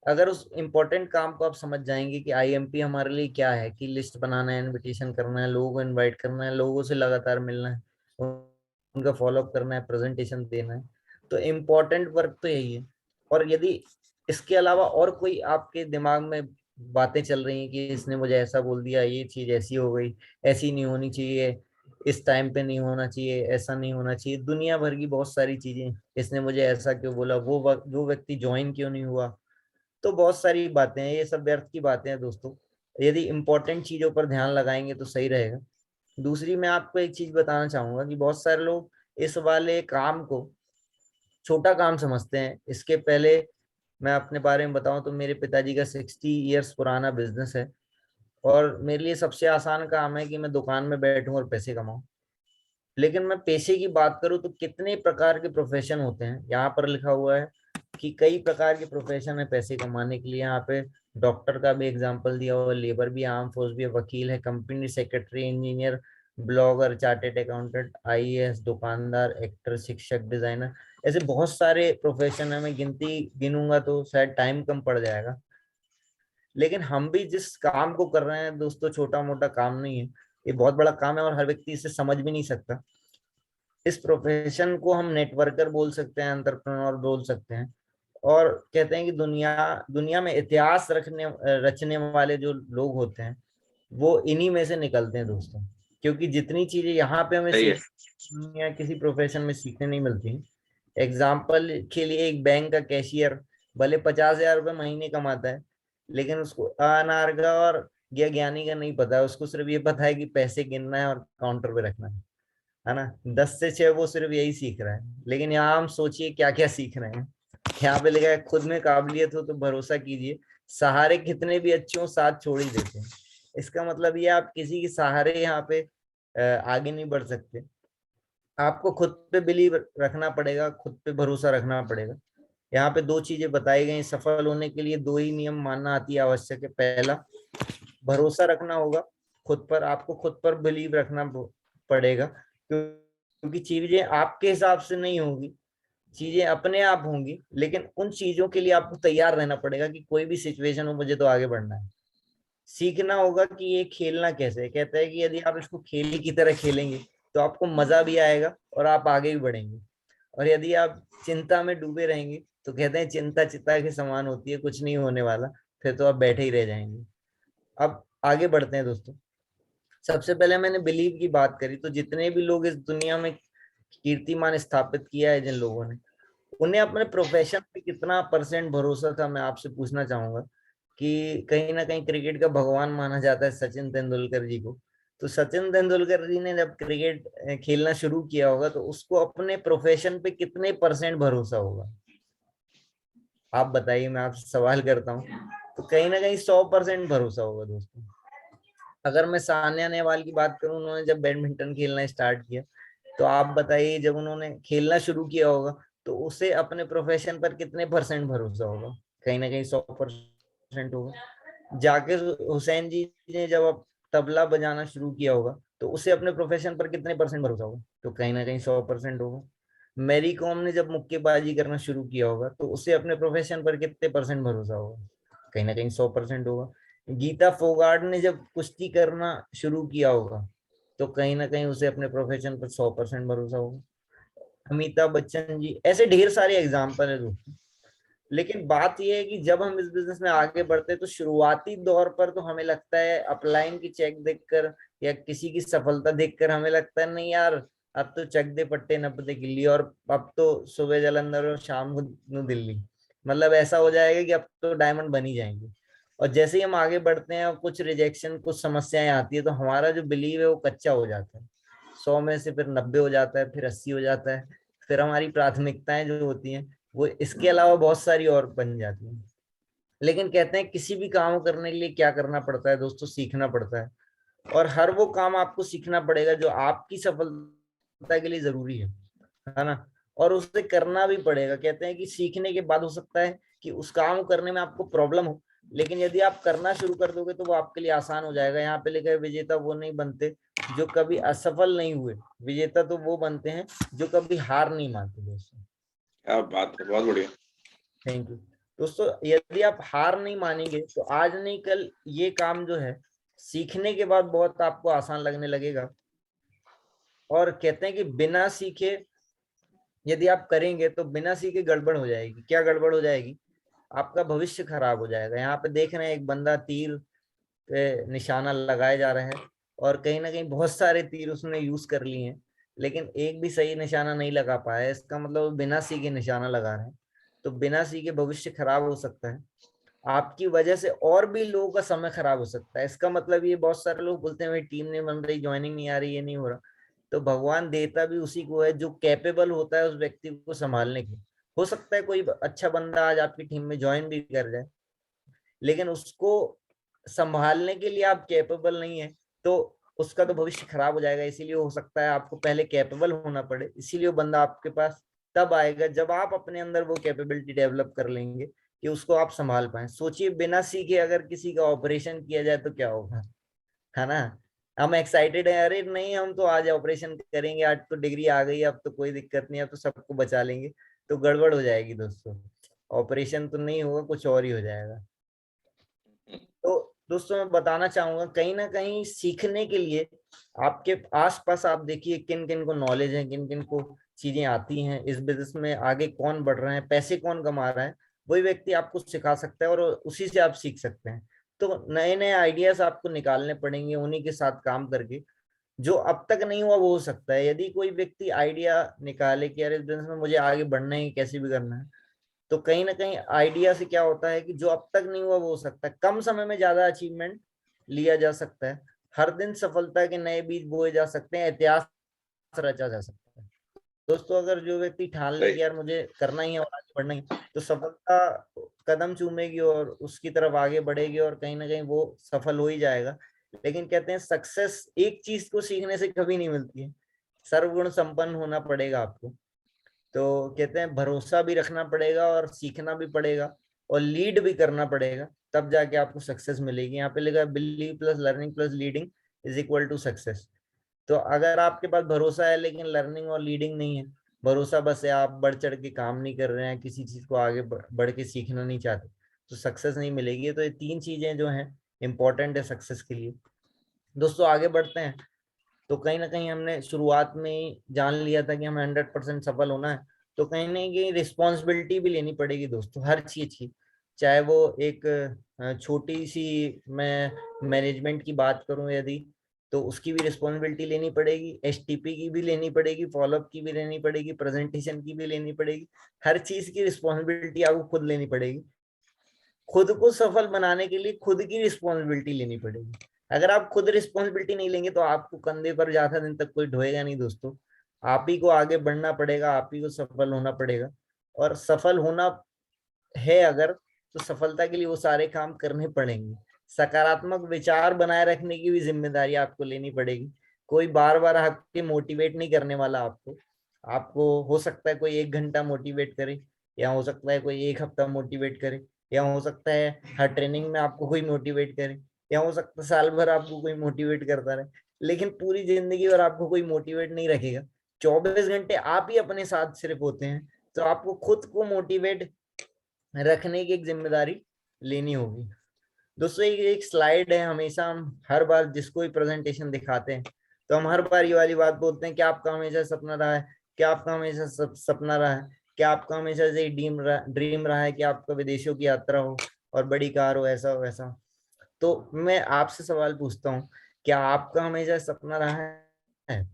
अगर उस इम्पोर्टेंट काम को आप समझ जाएंगे कि आईएमपी हमारे लिए क्या है, कि लिस्ट बनाना है, इनविटेशन करना है, लोगों को इनवाइट करना है, लोगों से लगातार मिलना है, उनका फॉलोअप करना है, प्रेजेंटेशन देना है, तो इम्पोर्टेंट वर्क तो यही है। और यदि इसके अलावा और कोई आपके दिमाग में बातें चल रही हैं कि इसने मुझे ऐसा बोल दिया, ये चीज ऐसी हो गई, ऐसी नहीं होनी चाहिए, इस टाइम पे नहीं होना चाहिए, ऐसा नहीं होना चाहिए, दुनिया भर की बहुत सारी चीजें, इसने मुझे ऐसा क्यों बोला, वो व्यक्ति ज्वाइन क्यों नहीं हुआ, तो बहुत सारी बातें हैं, ये सब व्यर्थ की बातें हैं दोस्तों। यदि इंपॉर्टेंट चीजों पर ध्यान लगाएंगे तो सही रहेगा। दूसरी मैं आपको एक चीज बताना चाहूंगा कि बहुत सारे लोग इस वाले काम को छोटा काम समझते हैं। इसके पहले मैं अपने बारे में बताऊं तो मेरे पिताजी का 60 इयर्स पुराना बिजनेस है और मेरे लिए सबसे आसान काम है कि मैं दुकान में बैठूं और पैसे कमाऊं। लेकिन मैं पेशे की बात करूं तो कितने प्रकार के प्रोफेशन होते हैं। यहाँ पर लिखा हुआ है कि कई प्रकार के प्रोफेशन है पैसे कमाने के लिए। यहाँ पे डॉक्टर का भी एग्जांपल दिया हुआ है, लेबर भी, आर्म फोर्स भी है, वकील है, company secretary, engineer, blogger, chartered accountant, IAS, दुकानदार, एक्टर, शिक्षक, डिजाइनर, ऐसे बहुत सारे प्रोफेशन है। मैं गिनूंगा तो शायद टाइम कम पड़ जाएगा। लेकिन हम भी जिस काम को कर रहे हैं दोस्तों, छोटा मोटा काम नहीं है, ये बहुत बड़ा काम है और हर व्यक्ति इसे समझ भी नहीं सकता। इस प्रोफेशन को हम नेटवर्कर बोल सकते हैं, एंटरप्रेन्योर बोल सकते हैं। और कहते हैं कि दुनिया में इतिहास रचने वाले जो लोग होते हैं वो इन्हीं में से निकलते हैं दोस्तों। क्योंकि जितनी चीजें यहाँ पे हमें सही है। दुनिया किसी प्रोफेशन में सीखने नहीं मिलती। एग्जाम्पल के लिए एक बैंक का कैशियर भले 50,000 रुपये महीने कमाता है, लेकिन उसको अनार का और ज्ञानी का नहीं पता है। उसको सिर्फ ये पता है कि पैसे गिनना है और काउंटर पे रखना है। है ना। 10 से 6 वो सिर्फ यही सीख रहा है, लेकिन यहाँ हम सोचिए क्या क्या सीख रहे हैं। यहाँ पे लिखा है खुद में काबिलियत हो तो भरोसा कीजिए, सहारे कितने भी अच्छे हो साथ छोड़ ही देते हैं। इसका मतलब ये आप किसी के सहारे यहाँ पे आगे नहीं बढ़ सकते। आपको खुद पे बिलीव रखना पड़ेगा, खुद पे भरोसा रखना पड़ेगा। यहाँ पे 2 चीजें बताई गई, सफल होने के लिए 2 ही नियम मानना अति आवश्यक है। पहला, भरोसा रखना होगा खुद पर, आपको खुद पर बिलीव रखना पड़ेगा, क्योंकि चीजें आपके हिसाब से नहीं होगी, चीजें अपने आप होंगी, लेकिन उन चीजों के लिए आपको तैयार रहना पड़ेगा कि कोई भी सिचुएशन हो मुझे तो आगे बढ़ना है। सीखना होगा कि ये खेलना कैसे है। कहता है कि यदि आप इसको खेल की तरह खेलेंगे तो आपको मजा भी आएगा और आप आगे भी बढ़ेंगे। और यदि आप चिंता में डूबे रहेंगे तो कहते हैं चिंता चिता के समान होती है, कुछ नहीं होने वाला, फिर तो आप बैठे ही रह जाएंगे। अब आगे बढ़ते हैं दोस्तों। सबसे पहले मैंने बिलीव की बात करी, तो जितने भी लोग इस दुनिया में कीर्तिमान स्थापित किया है जिन लोगों ने, उन्हें अपने प्रोफेशन पे कितना % भरोसा था, मैं आपसे पूछना चाहूंगा। कि कहीं ना कहीं क्रिकेट का भगवान माना जाता है सचिन तेंदुलकर जी को। तो सचिन तेंदुलकर जी ने जब क्रिकेट खेलना शुरू किया होगा तो उसको अपने प्रोफेशन पे कितने % भरोसा होगा, आप बताइए। मैं आपसे सवाल करता हूँ, तो कहीं ना कहीं 100% भरोसा होगा दोस्तों। अगर मैं सान्या नेहवाल की बात करूं, उन्होंने जब बैडमिंटन खेलना स्टार्ट किया, तो आप बताइए जब उन्होंने खेलना शुरू किया होगा तो उसे अपने प्रोफेशन पर कितने % भरोसा होगा, कहीं ना कहीं 100% होगा। जाकिर हुसैन जी ने जब अब तबला बजाना शुरू किया होगा तो उसे अपने प्रोफेशन पर कितने % भरोसा होगा, तो कहीं ना कहीं 100% होगा। मैरी कॉम ने जब मुक्केबाजी करना शुरू किया होगा तो उसे अपने प्रोफेशन पर कितने % भरोसा होगा, कहीं ना कहीं 100% होगा। गीता फोगाट ने जब कुश्ती करना शुरू किया होगा तो कहीं ना कहीं उसे अपने प्रोफेशन पर 100% भरोसा होगा। अमिताभ बच्चन जी, ऐसे ढेर सारे एग्जाम्पल है दोस्तों। लेकिन बात यह है कि जब हम इस बिजनेस में आगे बढ़ते हैं तो शुरुआती दौर पर तो हमें लगता है अपलाइन की चेक देखकर या किसी की सफलता देखकर हमें लगता है नहीं यार, अब तो चक दे पट्टे नपदे किल्ली, और अब तो सुबह जलंधर और शाम को न्यू दिल्ली, मतलब ऐसा हो जाएगा कि अब तो डायमंड बन ही जाएंगे। और जैसे ही हम आगे बढ़ते हैं और कुछ रिजेक्शन, कुछ समस्याएं आती है, तो हमारा जो बिलीव है वो कच्चा हो जाता है। 100 में से फिर 90 हो जाता है, फिर 80 हो जाता है। फिर हमारी प्राथमिकताएं जो होती हैं वो इसके अलावा बहुत सारी और बन जाती हैं। लेकिन कहते हैं किसी भी काम करने के लिए क्या करना पड़ता है दोस्तों, सीखना पड़ता है। और हर वो काम आपको सीखना पड़ेगा जो आपकी सफलता के लिए जरूरी है ना। और उसे करना भी पड़ेगा। कहते हैं कि सीखने के बाद हो सकता है कि उस काम को करने में आपको प्रॉब्लम हो, लेकिन यदि आप करना शुरू कर दोगे तो वो आपके लिए आसान हो जाएगा। यहाँ पे लिखा है विजेता वो नहीं बनते जो कभी असफल नहीं हुए, विजेता तो वो बनते हैं जो कभी हार नहीं मानते दोस्तों। क्या बात है, बहुत बढ़िया। थैंक यू दोस्तों। यदि आप हार नहीं मानेंगे तो आज नहीं कल ये काम जो है सीखने के बाद बहुत आपको आसान लगने लगेगा। और कहते हैं कि बिना सीखे यदि आप करेंगे तो बिना सीखे गड़बड़ हो जाएगी। क्या गड़बड़ हो जाएगी, आपका भविष्य खराब हो जाएगा। यहाँ पे देख रहे हैं एक बंदा तीर पे निशाना लगाया जा रहा है और कहीं ना कहीं बहुत सारे तीर उसने यूज कर लिए हैं, लेकिन एक भी सही निशाना नहीं लगा पाया। इसका मतलब बिना सीखे निशाना लगा रहे हैं, तो बिना सीखे भविष्य खराब हो सकता है। आपकी वजह से और भी लोगों का समय खराब हो सकता है। इसका मतलब ये, बहुत सारे लोग बोलते हैं भाई टीम नहीं बन रही, ज्वाइनिंग नहीं आ रही, ये नहीं हो रहा। तो भगवान देता भी उसी को है जो कैपेबल होता है उस व्यक्ति को संभालने की। हो सकता है कोई अच्छा बंदा आज आपकी टीम में ज्वाइन भी कर जाए, लेकिन उसको संभालने के लिए आप कैपेबल नहीं है, तो उसका तो भविष्य खराब हो जाएगा। इसीलिए हो सकता है आपको पहले कैपेबल होना पड़े, इसीलिए वो बंदा आपके पास तब आएगा जब आप अपने अंदर वो कैपेबिलिटी डेवलप कर लेंगे कि उसको आप संभाल पाए। सोचिए बिना सीखे अगर किसी का ऑपरेशन किया जाए तो क्या होगा, है ना। हम एक्साइटेड है, अरे नहीं हम तो आज ऑपरेशन करेंगे, आज तो डिग्री आ गई, अब तो कोई दिक्कत नहीं, अब तो सबको बचा लेंगे। तो गड़बड़ हो जाएगी दोस्तों, ऑपरेशन तो नहीं होगा, कुछ और ही हो जाएगा। तो दोस्तों मैं बताना चाहूंगा कहीं ना कहीं सीखने के लिए आपके आसपास आप देखिए किन किन को नॉलेज है, किन किन को चीजें आती हैं, इस बिजनेस में आगे कौन बढ़ रहा है, पैसे कौन कमा रहा है, वही व्यक्ति आपको सिखा सकता है और उसी से आप सीख सकते हैं। तो नए नए आइडियाज आपको निकालने पड़ेंगे उन्हीं के साथ काम करके। जो अब तक नहीं हुआ वो हो सकता है। यदि कोई व्यक्ति आइडिया निकाले कि यार इस बिजनेस में मुझे आगे बढ़ना है, कैसे भी करना है, तो कहीं ना कहीं आइडिया से क्या होता है कि जो अब तक नहीं हुआ वो हो सकता है। कम समय में ज्यादा अचीवमेंट लिया जा सकता है। हर दिन सफलता के नए बीज बोए जा सकते हैं। इतिहास रचा जा सकता है। दोस्तों अगर जो व्यक्ति ठान ले कि यार मुझे करना ही है और आगे बढ़ना ही है, तो सफलता कदम चूमेगी और उसकी तरफ आगे बढ़ेगी और कहीं ना कहीं वो सफल हो ही जाएगा। लेकिन कहते हैं सक्सेस एक चीज को सीखने से कभी नहीं मिलती है, सर्वगुण संपन्न होना पड़ेगा आपको। तो कहते हैं भरोसा भी रखना पड़ेगा और सीखना भी पड़ेगा और लीड भी करना पड़ेगा, तब जाके आपको सक्सेस मिलेगी। यहाँ पे लिखा है believe plus learning plus leading is equal to success. तो अगर आपके पास भरोसा है लेकिन लर्निंग और लीडिंग नहीं है, भरोसा बस है, आप बढ़ चढ़ के काम नहीं कर रहे हैं, किसी चीज को आगे बढ़ के सीखना नहीं चाहते, तो सक्सेस नहीं मिलेगी। तो ये तीन चीजें जो हैं इंपॉर्टेंट है सक्सेस के लिए। दोस्तों आगे बढ़ते हैं। तो कहीं ना कहीं हमने शुरुआत में ही जान लिया था कि हमें 100% सफल होना है, तो कहीं ना कहीं रिस्पॉन्सिबिलिटी भी लेनी पड़ेगी दोस्तों हर चीज की। चाहे वो एक छोटी सी मैं मैनेजमेंट की बात करूं यदि, तो उसकी भी रिस्पॉन्सिबिलिटी लेनी पड़ेगी, एसटीपी की भी लेनी पड़ेगी, फॉलोअप की भी लेनी पड़ेगी, प्रेजेंटेशन की भी लेनी पड़ेगी। हर चीज की रिस्पॉन्सिबिलिटी आपको खुद लेनी पड़ेगी। खुद को सफल बनाने के लिए खुद की रिस्पॉन्सिबिलिटी लेनी पड़ेगी। अगर आप खुद रिस्पॉन्सिबिलिटी नहीं लेंगे तो आपको कंधे पर ज्यादा दिन तक कोई ढोएगा नहीं दोस्तों। आप ही को आगे बढ़ना पड़ेगा, आप ही को सफल होना पड़ेगा। और सफल होना है अगर, तो सफलता के लिए वो सारे काम करने पड़ेंगे। सकारात्मक विचार बनाए रखने की भी जिम्मेदारी आपको लेनी पड़ेगी। कोई बार बार आपके मोटिवेट नहीं करने वाला आपको। आपको हो सकता है कोई 1 घंटा मोटिवेट करे, या हो सकता है कोई 1 हफ्ता मोटिवेट करे, या हो सकता है हर ट्रेनिंग में आपको कोई मोटिवेट करे, या हो सकता है साल भर आपको कोई मोटिवेट करता रहे। लेकिन पूरी जिंदगी भर आपको कोई मोटिवेट नहीं रखेगा। 24 घंटे आप ही अपने साथ सिर्फ होते हैं। तो आपको खुद को मोटिवेट रखने की एक जिम्मेदारी लेनी होगी। दोस्तों एक स्लाइड है, हमेशा हम हर बार जिसको भी प्रेजेंटेशन दिखाते हैं तो हम हर बार ये वाली बात बोलते हैं कि आपका हमेशा सपना रहा है, क्या आपका हमेशा सपना रहा है, क्या आपका हमेशा से ड्रीम रहा है कि आपका विदेशों की यात्रा हो और बड़ी कार हो, ऐसा हो वैसा। तो मैं आपसे सवाल पूछता हूँ, क्या आपका हमेशा सपना रहा है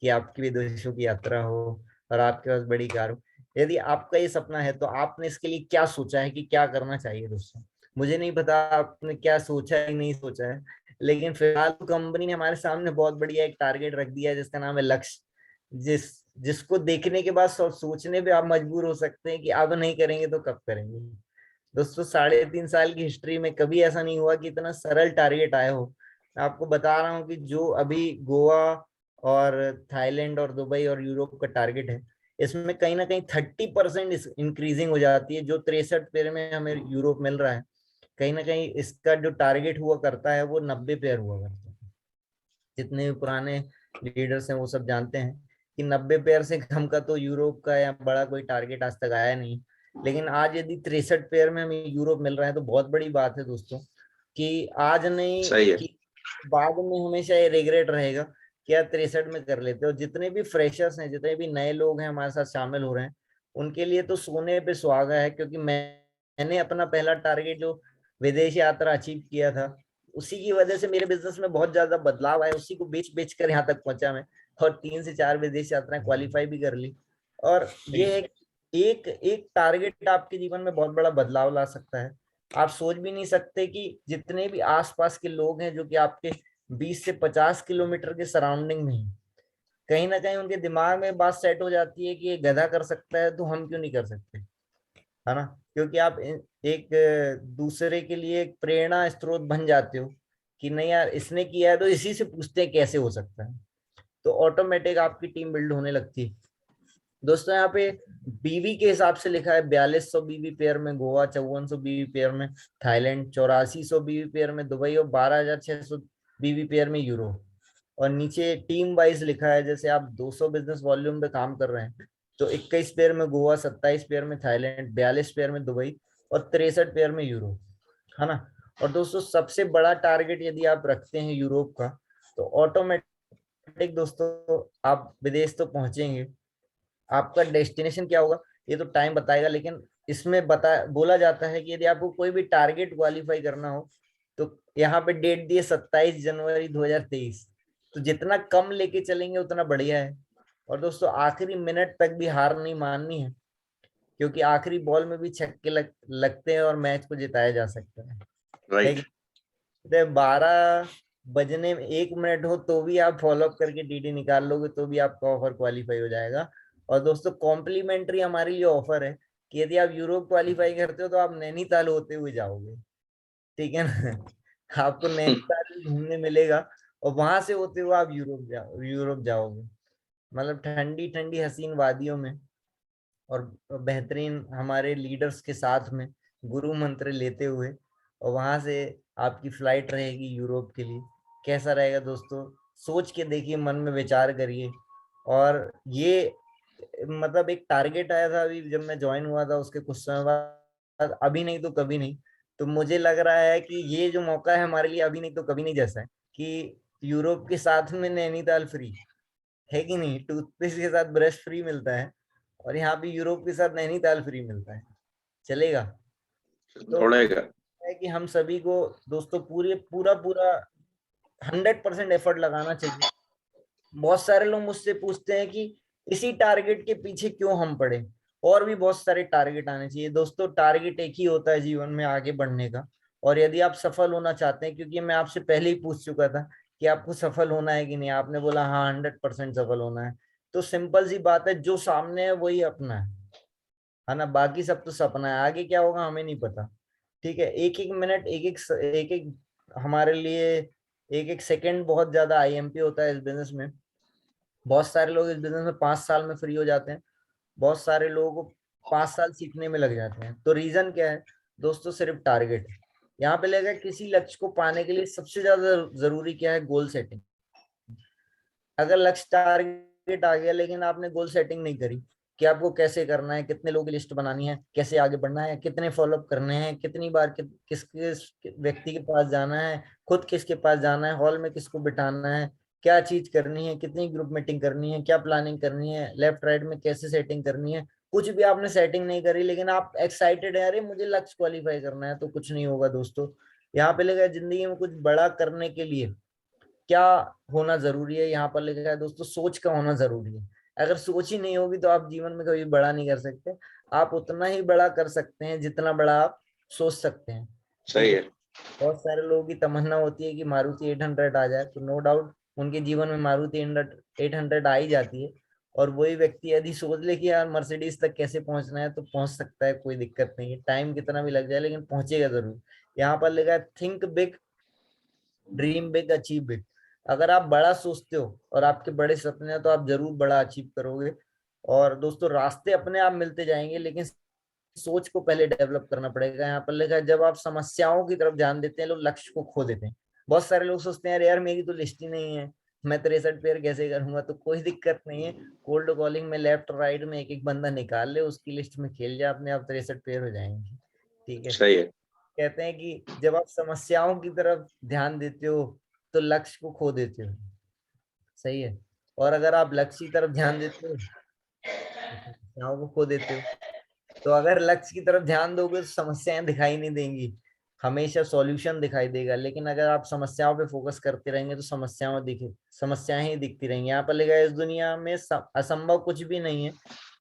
कि आपकी विदेशों की यात्रा हो और आपके पास बड़ी कार हो? यदि आपका ये सपना है तो आपने इसके लिए क्या सोचा है कि क्या करना चाहिए दोस्तों? मुझे नहीं पता आपने क्या सोचा है नहीं सोचा है, लेकिन फिलहाल कंपनी ने हमारे सामने बहुत बढ़िया एक टारगेट रख दिया है जिसका नाम है लक्ष्य। जिसको देखने के बाद सोचने पे आप मजबूर हो सकते हैं कि अब नहीं करेंगे तो कब करेंगे। दोस्तों 3.5 साल की हिस्ट्री में कभी ऐसा नहीं हुआ कि इतना सरल टारगेट आया हो। मैं आपको बता रहा हूँ कि जो अभी गोवा और थाईलैंड और दुबई और यूरोप का टारगेट है, इसमें कहीं ना कहीं 30% इंक्रीजिंग हो जाती है। जो 63 पेयर में हमें यूरोप मिल रहा है, कहीं ना कहीं इसका जो टारगेट हुआ करता है वो 90 पेयर हुआ करता है। जितने भी पुराने लीडर्स हैं वो सब जानते हैं कि 90 पेयर से कम का तो यूरोप का या बड़ा कोई टारगेट आज तक आया नहीं। लेकिन आज यदि 63 पेयर में हमें यूरोप मिल रहा है तो बहुत बड़ी बात है दोस्तों, कि आज नहीं सही है। कि बाद में हमेशा ये रिग्रेट रहेगा कि यार 63 में कर लेते। और जितने भी फ्रेशर्स हैं, जितने भी नए लोग हैं हमारे साथ शामिल हो रहे हैं, उनके लिए तो सोने पे सुहागा है, क्योंकि मैंने अपना पहला टारगेट जो विदेश यात्रा अचीव किया था, उसी की वजह से मेरे बिजनेस में बहुत ज्यादा बदलाव आया। उसी को बेच बेच कर यहाँ तक पहुंचा मैं, और 3 से 4 विदेश यात्राएं क्वालिफाई भी कर ली। और ये एक एक टारगेट आपके जीवन में बहुत बड़ा बदलाव ला सकता है। आप सोच भी नहीं सकते कि जितने भी आसपास के लोग हैं जो कि आपके 20 से 50 किलोमीटर के सराउंडिंग में हैं, कहीं ना कहीं उनके दिमाग में बात सेट हो जाती है कि ये गधा कर सकता है तो हम क्यों नहीं कर सकते, है ना? क्योंकि आप एक दूसरे के लिए एक प्रेरणा स्रोत बन जाते हो कि नहीं यार इसने किया है तो इसी से पूछते हैं कैसे हो सकता है। तो ऑटोमेटिक आपकी टीम बिल्ड होने लगती है। दोस्तों यहाँ पे बीवी के हिसाब से लिखा है 4200 बीवी पेयर में गोवा, 5400 बीवी पेयर में थाईलैंड, 8400 बीवी पेयर में दुबई और 12600 बीवी पेयर में यूरोप। और नीचे टीम वाइज लिखा है, जैसे आप 200 बिजनेस वॉल्यूम पे काम कर रहे हैं तो 21 पेयर में गोवा, 27 पेयर में थाईलैंड, 42 पेयर में दुबई और 63 पेयर में यूरोप, है ना? और दोस्तों सबसे बड़ा टारगेट यदि आप रखते हैं यूरोप का, तो ऑटोमेटिक दोस्तों आप विदेश तो पहुंचेंगे। आपका डेस्टिनेशन क्या होगा ये तो टाइम बताएगा, लेकिन इसमें बोला जाता है कि यदि आपको कोई भी टारगेट क्वालिफाई करना हो तो यहाँ पे डेट दी है 27 जनवरी 2023। तो जितना कम लेके चलेंगे उतना बढ़िया है। और दोस्तों आखिरी मिनट तक भी हार नहीं माननी है, क्योंकि आखिरी बॉल में भी छक्के लगते हैं और मैच को जिताया जा सकता है। राइट। 12 बजने में 1 मिनट हो तो भी आप फॉलो अप करके टीटी निकाल लोगे तो भी आपका ऑफर क्वालिफाई हो जाएगा। और दोस्तों कॉम्प्लीमेंट्री हमारे लिए ऑफर है कि यदि आप यूरोप क्वालिफाई करते हो तो आप नैनीताल होते हुए जाओगे, ठीक है ना आपको नैनीताल घूमने मिलेगा और वहां से होते हुए आप यूरोप जाओगे, मतलब ठंडी ठंडी हसीन वादियों में और बेहतरीन हमारे लीडर्स के साथ में गुरु मंत्र लेते हुए, और वहां से आपकी फ्लाइट रहेगी यूरोप के लिए। कैसा रहेगा दोस्तों, सोच के देखिए, मन में विचार करिए। और ये मतलब एक टारगेट आया था अभी जब मैं ज्वाइन हुआ था उसके कुछ समय बाद, अभी नहीं तो कभी नहीं। तो मुझे लग रहा है कि ये जो मौका है हमारे लिए अभी नहीं तो कभी नहीं जैसा है कि यूरोप के साथ में नैनीताल फ्री है कि नहीं, टूथपेस्ट के साथ ब्रश फ्री मिलता है और यहाँ पे यूरोप के साथ नैनीताल फ्री मिलता है, चलेगा? तो दौड़ेगा। है कि हम सभी को दोस्तों पूरे पूरा पूरा 100% एफर्ट लगाना चाहिए। बहुत सारे लोग मुझसे पूछते हैं कि इसी टारगेट के पीछे क्यों हम पड़े, और भी बहुत सारे टारगेट आने चाहिए दोस्तों। टारगेट एक ही होता है जीवन में आगे बढ़ने का, और यदि आप सफल होना चाहते हैं, क्योंकि मैं आपसे पहले ही पूछ चुका था कि आपको सफल होना है कि नहीं, आपने बोला हाँ 100% सफल होना है। तो सिंपल सी बात है, जो सामने है वही अपना है ना, बाकी सब तो सपना है, आगे क्या होगा हमें नहीं पता। ठीक है, एक एक मिनट एक एक हमारे लिए एक एक सेकंड बहुत ज्यादा आईएमपी होता है इस बिजनेस में। बहुत सारे लोग इस बिजनेस में 5 साल में फ्री हो जाते हैं, बहुत सारे लोगों को 5 साल सीखने में लग जाते हैं। तो रीजन क्या है दोस्तों, सिर्फ टारगेट। यहाँ पे लगा किसी लक्ष्य को पाने के लिए सबसे ज्यादा जरूरी क्या है, गोल सेटिंग। अगर लक्ष्य टारगेट आ गया लेकिन आपने गोल सेटिंग नहीं करी कि आपको कैसे करना है, कितने लोगों की लिस्ट बनानी है, कैसे आगे बढ़ना है, कितने फॉलोअप करने हैं, कितनी बार किस किस व्यक्ति के पास जाना है, खुद किसके पास जाना है, हॉल में किसको बिठाना है, क्या चीज करनी है, कितनी ग्रुप मीटिंग करनी है, क्या प्लानिंग करनी है, लेफ्ट राइट में कैसे सेटिंग करनी है, कुछ भी आपने सेटिंग नहीं करी लेकिन आप एक्साइटेड है, अरे मुझे लक्ष्य क्वालिफाई करना है, तो कुछ नहीं होगा दोस्तों। यहाँ पे लगा जिंदगी में कुछ बड़ा करने के लिए क्या होना जरूरी है, यहाँ पर लिखा है दोस्तों, सोच का होना जरूरी है। अगर सोच ही नहीं होगी तो आप जीवन में कभी बड़ा नहीं कर सकते। आप उतना ही बड़ा कर सकते हैं जितना बड़ा आप सोच सकते हैं, ठीक सही है। है। बहुत सारे लोगों की तमन्ना होती है कि मारुति 800 आ जाए, तो नो डाउट उनके जीवन में मारुति 800 आ ही जाती है। और वही व्यक्ति यदि सोच ले कि यार मर्सिडीज तक कैसे पहुंचना है, तो पहुंच सकता है, कोई दिक्कत नहीं है, टाइम कितना भी लग जाए लेकिन पहुंचेगा जरूर। यहाँ पर लिखा है think big, dream big, achieve big. अगर आप बड़ा सोचते हो और आपके बड़े सपने हैं तो आप जरूर बड़ा अचीव करोगे। और दोस्तों रास्ते अपने आप मिलते जाएंगे लेकिन सोच को पहले डेवलप करना पड़ेगा। यहाँ पर लिखा है जब आप समस्याओं की तरफ ध्यान देते हैं लोग लक्ष्य को खो देते हैं। बहुत सारे लोग सोचते हैं अरे यार मेरी तो लिस्ट ही नहीं है, मैं 63 पेयर कैसे करूंगा, तो कोई दिक्कत नहीं है, कोल्ड कॉलिंग में लेफ्ट राइट में एक एक बंदा निकाल ले, उसकी लिस्ट में खेल जाए, अपने आप 63 पेयर हो जाएंगे, ठीक है। सही है। कहते हैं कि जब आप समस्याओं की तरफ ध्यान देते हो तो लक्ष्य को खो देते हो, सही है। और अगर आप लक्ष्य की तरफ ध्यान देते हो तो समस्याओं को खो देते हो। तो अगर लक्ष्य की तरफ ध्यान दोगे तो समस्याएं दिखाई नहीं देंगी, हमेशा सॉल्यूशन दिखाई देगा। लेकिन अगर आप समस्याओं पे फोकस करते रहेंगे तो समस्याएं ही दिखती रहेंगी। यहाँ पर लिखा है इस दुनिया में असंभव कुछ भी नहीं है,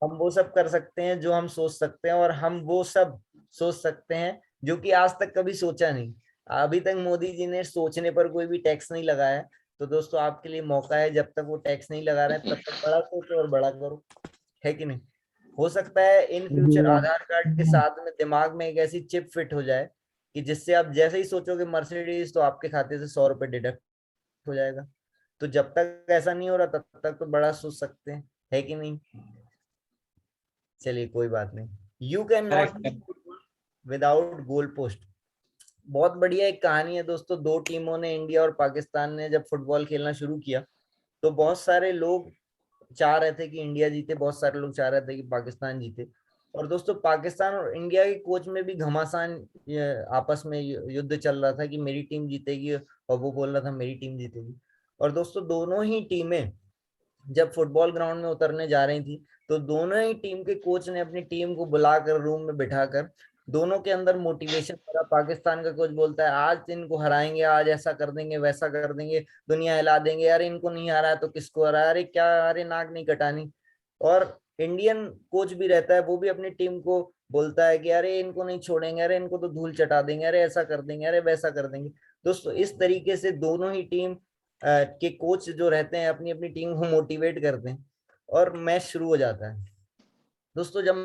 हम वो सब कर सकते हैं जो हम सोच सकते हैं, और हम वो सब सोच सकते हैं जो कि आज तक कभी सोचा नहीं। अभी तक मोदी जी ने सोचने पर कोई भी टैक्स नहीं लगाया। तो दोस्तों आपके लिए मौका है, जब तक वो टैक्स नहीं लगा रहे हैं तब तक बड़ा सोचो और बड़ा करो, है कि नहीं। हो सकता है इन फ्यूचर आधार कार्ड के साथ में दिमाग में एक ऐसी चिप फिट हो जाए कि जिससे आप जैसे ही सोचोगे मर्सिडीज तो आपके खाते से 100 रुपए डिडक्ट हो जाएगा। तो जब तक ऐसा नहीं हो रहा तब तक तो बड़ा सोच सकते हैं, है कि नहीं। चलिए कोई बात नहीं। You can not Correct. Without goal post. बहुत बढ़िया एक कहानी है दोस्तों। दो टीमों ने, इंडिया और पाकिस्तान ने, जब फुटबॉल खेलना शुरू किया तो बहुत सारे लोग चाह रहे थे कि इंडिया जीते, बहुत सारे लोग चाह रहे थे कि पाकिस्तान जीते। और दोस्तों पाकिस्तान और इंडिया के कोच में भी घमासान आपस में युद्ध चल रहा था कि मेरी टीम जीतेगी, और वो बोल रहा था मेरी टीम जीतेगी। और दोस्तों दोनों ही टीमें जब फुटबॉल ग्राउंड में उतरने जा रही थी तो दोनों ही टीम के कोच ने अपनी टीम को बुलाकर रूम में बिठाकर दोनों के अंदर मोटिवेशन करा। पाकिस्तान का कोच बोलता है आज इनको हराएंगे, आज ऐसा कर देंगे, वैसा कर देंगे, दुनिया हिला देंगे, अरे इनको नहीं हरा है तो किसको हरा है, अरे क्या, अरे नाक नहीं कटानी। और इंडियन कोच भी रहता है, वो भी अपनी टीम को बोलता है कि अरे इनको नहीं छोड़ेंगे, अरे इनको तो धूल चटा देंगे, अरे ऐसा कर देंगे, अरे वैसा कर देंगे। दोस्तों इस तरीके से दोनों ही टीम के कोच जो रहते हैं अपनी अपनी टीम को मोटिवेट करते हैं और मैच शुरू हो जाता है। दोस्तों जब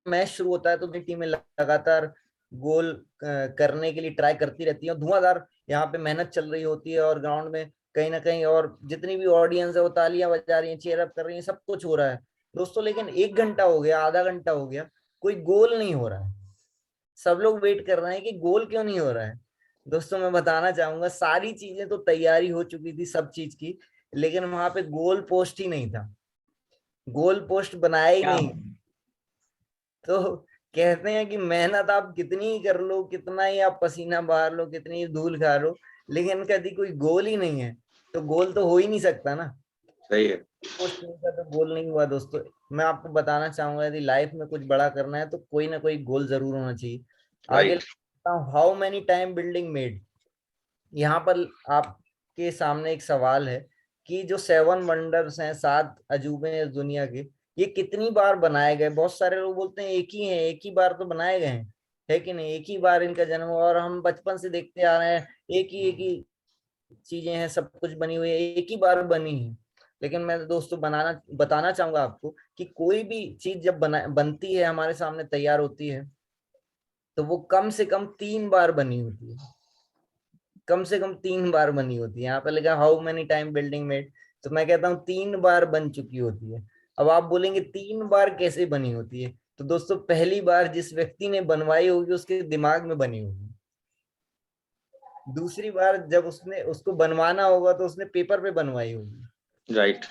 मैच शुरू होता है तो दोनों टीमें लगातार गोल करने के लिए ट्राई करती रहती है, धुआंधार यहाँ पे मेहनत चल रही होती है और ग्राउंड में कहीं ना कहीं और जितनी भी ऑडियंस है वो तालियां बजा रही हैं, चीयर अप कर रही हैं, सब कुछ हो रहा है दोस्तों। लेकिन 1 घंटा हो गया, आधा घंटा हो गया, कोई गोल नहीं हो रहा है। सब लोग वेट कर रहे हैं कि गोल क्यों नहीं हो रहा है। दोस्तों मैं बताना चाहूंगा सारी चीजें तो तैयारी हो चुकी थी सब चीज की, लेकिन वहां पे गोल पोस्ट ही नहीं था, गोल पोस्ट बनाया ही नहीं। तो कहते हैं कि मेहनत आप कितनी ही कर लो, कितना ही आप पसीना बहार लो, कितनी ही धूल खा लो, लेकिन कभी कोई गोल ही नहीं है तो गोल तो हो ही नहीं सकता ना। सही है। पोस्ट नहीं था तो गोल नहीं हुआ। दोस्तों मैं आपको बताना चाहूंगा यदि लाइफ में कुछ बड़ा करना है तो कोई ना कोई गोल जरूर होना चाहिए। आगे how many time building made, यहाँ पर आपके सामने एक सवाल है कि जो 7 वंडर्स हैं, 7 अजूबे हैं इस दुनिया के, ये कितनी बार बनाए गए। बहुत सारे लोग बोलते हैं एक ही है, एक ही बार तो बनाए गए हैं, है कि नहीं, एक ही बार इनका जन्म हुआ और हम बचपन से देखते आ रहे हैं एक ही चीजें हैं, सब कुछ बनी हुई है, एक ही बार बनी है। लेकिन मैं दोस्तों बताना चाहूंगा आपको कि कोई भी चीज जब बनती है, हमारे सामने तैयार होती है, तो वो कम से कम 3 बार बनी होती है, कम से कम 3 बार बनी होती है। यहाँ पे लिखा how many time building made, तो मैं कहता हूँ 3 बार बन चुकी होती है। अब आप बोलेंगे 3 बार कैसे बनी होती है, तो दोस्तों पहली बार जिस व्यक्ति ने बनवाई होगी उसके दिमाग में बनी होगी, दूसरी बार जब उसने उसको बनवाना होगा तो उसने पेपर पे बनवाई होगी, राइट।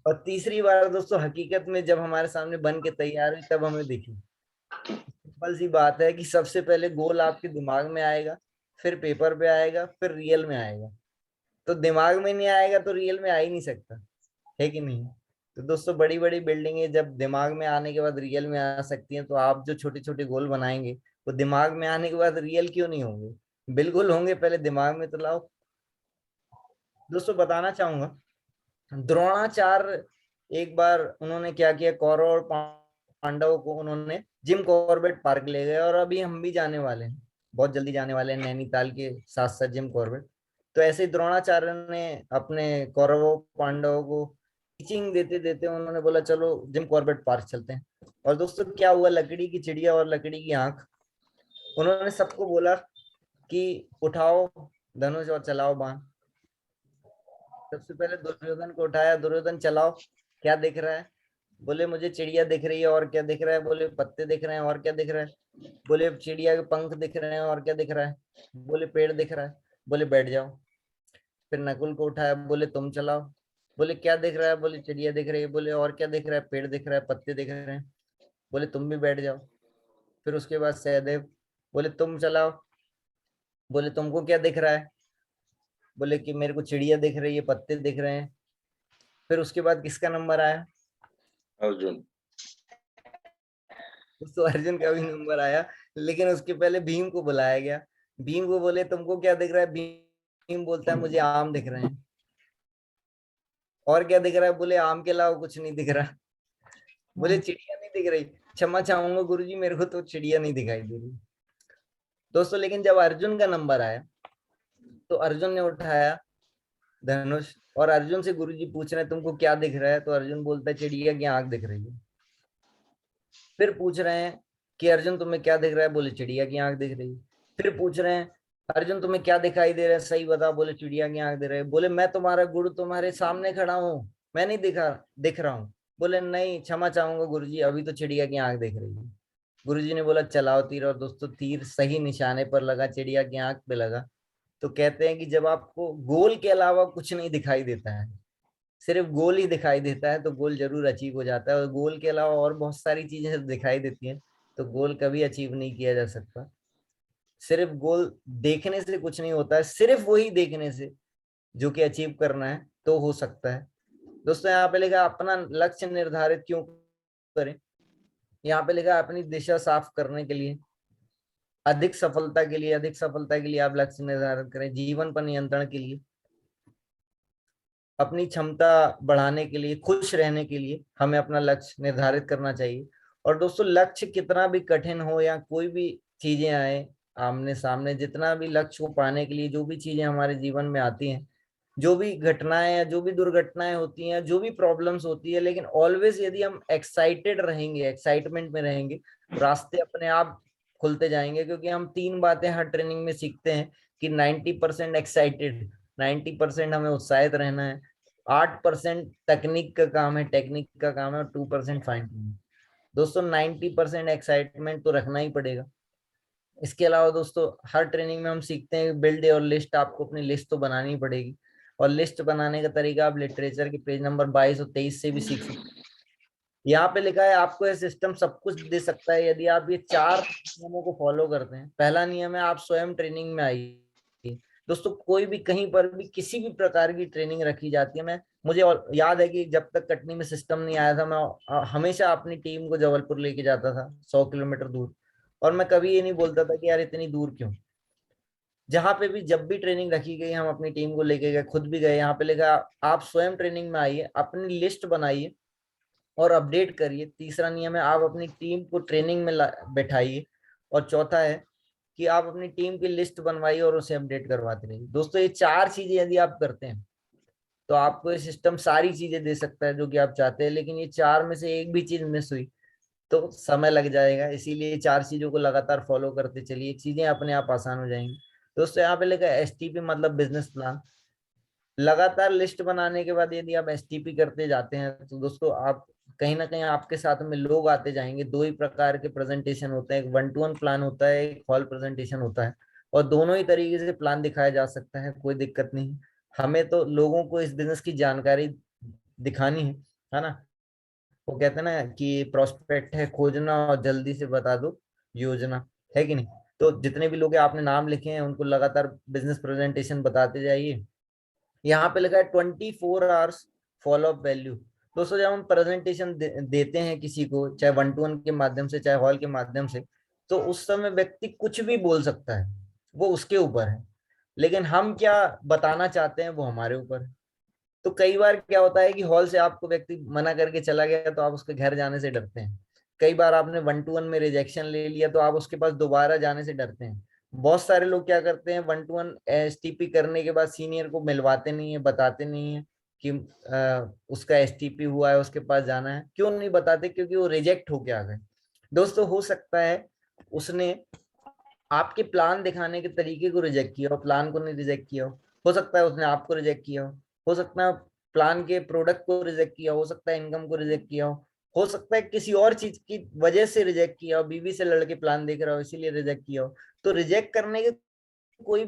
और तीसरी बार दोस्तों हकीकत में जब हमारे सामने बन के तैयार हुई तब हमें दिखी। सिंपल सी बात है कि सबसे पहले गोल आपके दिमाग में आएगा, फिर पेपर पे आएगा, फिर रियल में आएगा। तो दिमाग में नहीं आएगा तो रियल में आ ही नहीं सकता, है कि नहीं। तो दोस्तों बड़ी बड़ी बिल्डिंगें जब दिमाग में आने के बाद रियल में आ सकती हैं, तो आप जो छोटे छोटे गोल बनाएंगे वो दिमाग में आने के बाद रियल क्यों नहीं होंगे, बिल्कुल होंगे, पहले दिमाग में तो लाओ। दोस्तों बताना चाहूंगा द्रोणाचार्य एक बार उन्होंने क्या किया, कौरव और पांडवों को उन्होंने जिम कॉर्बेट पार्क ले गए, और अभी हम भी जाने वाले हैं, बहुत जल्दी जाने वाले हैं नैनीताल के साथ साथ जिम कॉर्बेट। तो ऐसे ही द्रोणाचार्य ने अपने कौरवों पांडवों को टीचिंग देते देते उन्होंने बोला चलो जिम कॉर्बेट पार्क चलते हैं। और दोस्तों क्या हुआ, लकड़ी की चिड़िया और लकड़ी की आंख, उन्होंने सबको बोला कि उठाओ धनुष और चलाओ बाण। सबसे पहले दुर्योधन को उठाया, दुर्योधन चलाओ, क्या दिख रहा है, बोले मुझे चिड़िया दिख रही है, और क्या दिख रहा है, बोले पत्ते दिख रहे हैं, और क्या दिख रहा है, बोले चिड़िया के पंख दिख रहे हैं, और क्या दिख रहा है, बोले पेड़ दिख रहा है, बोले बैठ जाओ। फिर नकुल को उठाया, बोले तुम चलाओ, बोले क्या दिख रहा है, बोले चिड़िया दिख रही है, बोले और क्या दिख रहा है, पेड़ दिख रहा है, पत्ते दिख रहे हैं, बोले तुम भी बैठ जाओ। फिर उसके बाद सहदेव, बोले तुम चलाओ, बोले तुमको क्या दिख रहा है, बोले कि मेरे को चिड़िया दिख रही है, पत्ते दिख रहे हैं। फिर उसके बाद किसका नंबर आया, अर्जुन। तो अर्जुन का भी नंबर आया, लेकिन उसके पहले भीम को बुलाया गया। भीम को बोले तुमको क्या दिख रहा है, भीम बोलता है मुझे आम दिख रहे हैं। और क्या दिख रहा है, बोले आम के अलावा कुछ नहीं दिख रहा। बोले चिड़िया नहीं दिख रही, क्षमा चाहूंगा गुरुजी मेरे को तो चिड़िया नहीं दिखाई दे रही। दोस्तों लेकिन जब अर्जुन का नंबर आया तो अर्जुन ने उठाया धनुष, और अर्जुन से गुरुजी पूछ रहे हैं तुमको क्या दिख रहा है, तो अर्जुन बोलता है चिड़िया की आंख दिख रही है। फिर पूछ रहे हैं कि अर्जुन तुम्हें क्या दिख रहा है, बोले चिड़िया की आंख दिख रही है। फिर पूछ रहे हैं अर्जुन तुम्हें क्या दिखाई दे रहा है, सही बता, बोले चिड़िया की आंख दिख रही है। बोले मैं तुम्हारा गुरु तुम्हारे सामने खड़ा हूँ, मैं नहीं दिख रहा हूँ। बोले नहीं क्षमा चाहूंगा गुरुजी, अभी तो चिड़िया की आंख दिख रही है। गुरुजी ने बोला चलाओ तीर, और दोस्तों तीर सही निशाने पर लगा, चिड़िया की आंख पे लगा। तो कहते हैं कि जब आपको गोल के अलावा कुछ नहीं दिखाई देता है, सिर्फ गोल ही दिखाई देता है, तो गोल जरूर अचीव हो जाता है, और गोल के अलावा और बहुत सारी चीजें दिखाई देती हैं तो गोल कभी अचीव नहीं किया जा सकता। सिर्फ गोल देखने से कुछ नहीं होता है, सिर्फ वही देखने से जो कि अचीव करना है तो हो सकता है। दोस्तों यहाँ पे लिखा अपना लक्ष्य निर्धारित क्यों करें, यहाँ पे लिखा अपनी दिशा साफ करने के लिए, अधिक सफलता के लिए, अधिक सफलता के लिए आप लक्ष्य निर्धारित करें, जीवन पर नियंत्रण के लिए, अपनी क्षमता बढ़ाने के लिए, खुश रहने के लिए हमें अपना लक्ष्य निर्धारित करना चाहिए, और दोस्तों लक्ष्य कितना भी कठिन हो या कोई भी चीजें आए आमने सामने, जितना भी लक्ष्य को पाने के लिए जो भी चीजें हमारे जीवन में आती हैं, जो भी घटनाएं या जो भी दुर्घटनाएं होती हैं, जो भी प्रॉब्लम्स होती है, लेकिन ऑलवेज यदि हम एक्साइटेड रहेंगे, एक्साइटमेंट में रहेंगे, तो रास्ते अपने आप खुलते जाएंगे। क्योंकि हम 3 बातें हर ट्रेनिंग में सीखते हैं कि 90% एक्साइटेड, 90% हमें उत्साहित रहना है, 8% तकनीक का काम है, टेक्निक का काम है, और 2% फाइन ट्यूनिंग। दोस्तों 90% एक्साइटमेंट तो रखना ही पड़ेगा। इसके अलावा दोस्तों हर ट्रेनिंग में हम सीखते हैं बिल्ड योर लिस्ट, आपको अपनी लिस्ट तो बनानी पड़ेगी। और लिस्ट बनाने का तरीका आप लिटरेचर के पेज नंबर 22 और 23 से भी सीख सकते हैं। यहाँ पे लिखा है आपको ये सिस्टम सब कुछ दे सकता है यदि आप ये 4 नियमों को फॉलो करते हैं। पहला नियम है आप स्वयं ट्रेनिंग में आइए। दोस्तों कोई भी कहीं पर भी किसी भी प्रकार की ट्रेनिंग रखी जाती है, मुझे याद है कि जब तक कटनी में सिस्टम नहीं आया था, मैं हमेशा अपनी टीम को जबलपुर लेके जाता था 100 किलोमीटर दूर। और मैं कभी ये नहीं बोलता था कि यार इतनी दूर क्यों। जहां पे भी जब भी ट्रेनिंग रखी गई हम अपनी टीम को लेके गए, खुद भी गए। यहाँ पे लिखा आप स्वयं ट्रेनिंग में आइए, अपनी लिस्ट बनाइए और अपडेट करिए। तीसरा नियम है आप अपनी टीम को ट्रेनिंग में बैठाइए। और चौथा है कि आप अपनी टीम की लिस्ट बनवाइए और उसे अपडेट करवाते रहिए। दोस्तों ये 4 चीजें यदि आप करते हैं तो आपको ये सिस्टम सारी चीजें दे सकता है जो कि आप चाहते हैं। लेकिन ये 4 में से एक भी चीज मिस हुई तो समय लग जाएगा। इसीलिए 4 चीजों को लगातार फॉलो करते चलिए, चीजें अपने आप आसान हो जाएंगी। दोस्तों यहाँ पे लिखा है एसटीपी मतलब बिजनेस प्लान। लगातार लिस्ट बनाने के बाद यदि आप एसटीपी करते जाते हैं तो दोस्तों आप कहीं ना कहीं आपके साथ में लोग आते जाएंगे। 2 ही प्रकार के प्रेजेंटेशन होते हैं, एक 1-to-1 प्लान होता है, एक हॉल प्रेजेंटेशन होता है। और दोनों ही तरीके से प्लान दिखाया जा सकता है, कोई दिक्कत नहीं। हमें तो लोगों को इस बिजनेस की जानकारी दिखानी है ना। वो कहते हैं ना कि प्रोस्पेक्ट है खोजना और जल्दी से बता दो योजना, है कि नहीं। तो जितने भी लोग आपने नाम लिखे हैं उनको लगातार बिजनेस प्रेजेंटेशन बताते जाइए। यहाँ पे लिखा है 24 आवर्स फॉलो अप वैल्यू। दोस्तों जब हम प्रेजेंटेशन देते हैं किसी को, चाहे 1-to-1 के माध्यम से चाहे हॉल के माध्यम से, तो उस समय व्यक्ति कुछ भी बोल सकता है, वो उसके ऊपर है। लेकिन हम क्या बताना चाहते हैं वो हमारे ऊपर है। तो कई बार क्या होता है कि हॉल से आपको व्यक्ति मना करके चला गया तो आप उसके घर जाने से डरते हैं। कई बार आपने 1-to-1 में रिजेक्शन ले लिया तो आप उसके पास दोबारा जाने से डरते हैं। बहुत सारे लोग क्या करते हैं 1-to-1 एसटीपी करने के बाद सीनियर को मिलवाते नहीं है, बताते नहीं है कि उसका एसटीपी हुआ है, उसके पास जाना है। क्यों नहीं बताते? क्योंकि वो रिजेक्ट होके आ गए। दोस्तों हो सकता है उसने आपके प्लान दिखाने के तरीके को रिजेक्ट किया हो, प्लान को नहीं रिजेक्ट किया हो सकता है उसने आपको रिजेक्ट किया हो सकता है प्लान के प्रोडक्ट को रिजेक्ट किया, हो सकता है इनकम को रिजेक्ट किया हो सकता है किसी और चीज की वजह से रिजेक्ट किया हो, बीवी से लड़के प्लान देख रहा हो इसीलिए रिजेक्ट किया हो। तो रिजेक्ट करने के कोई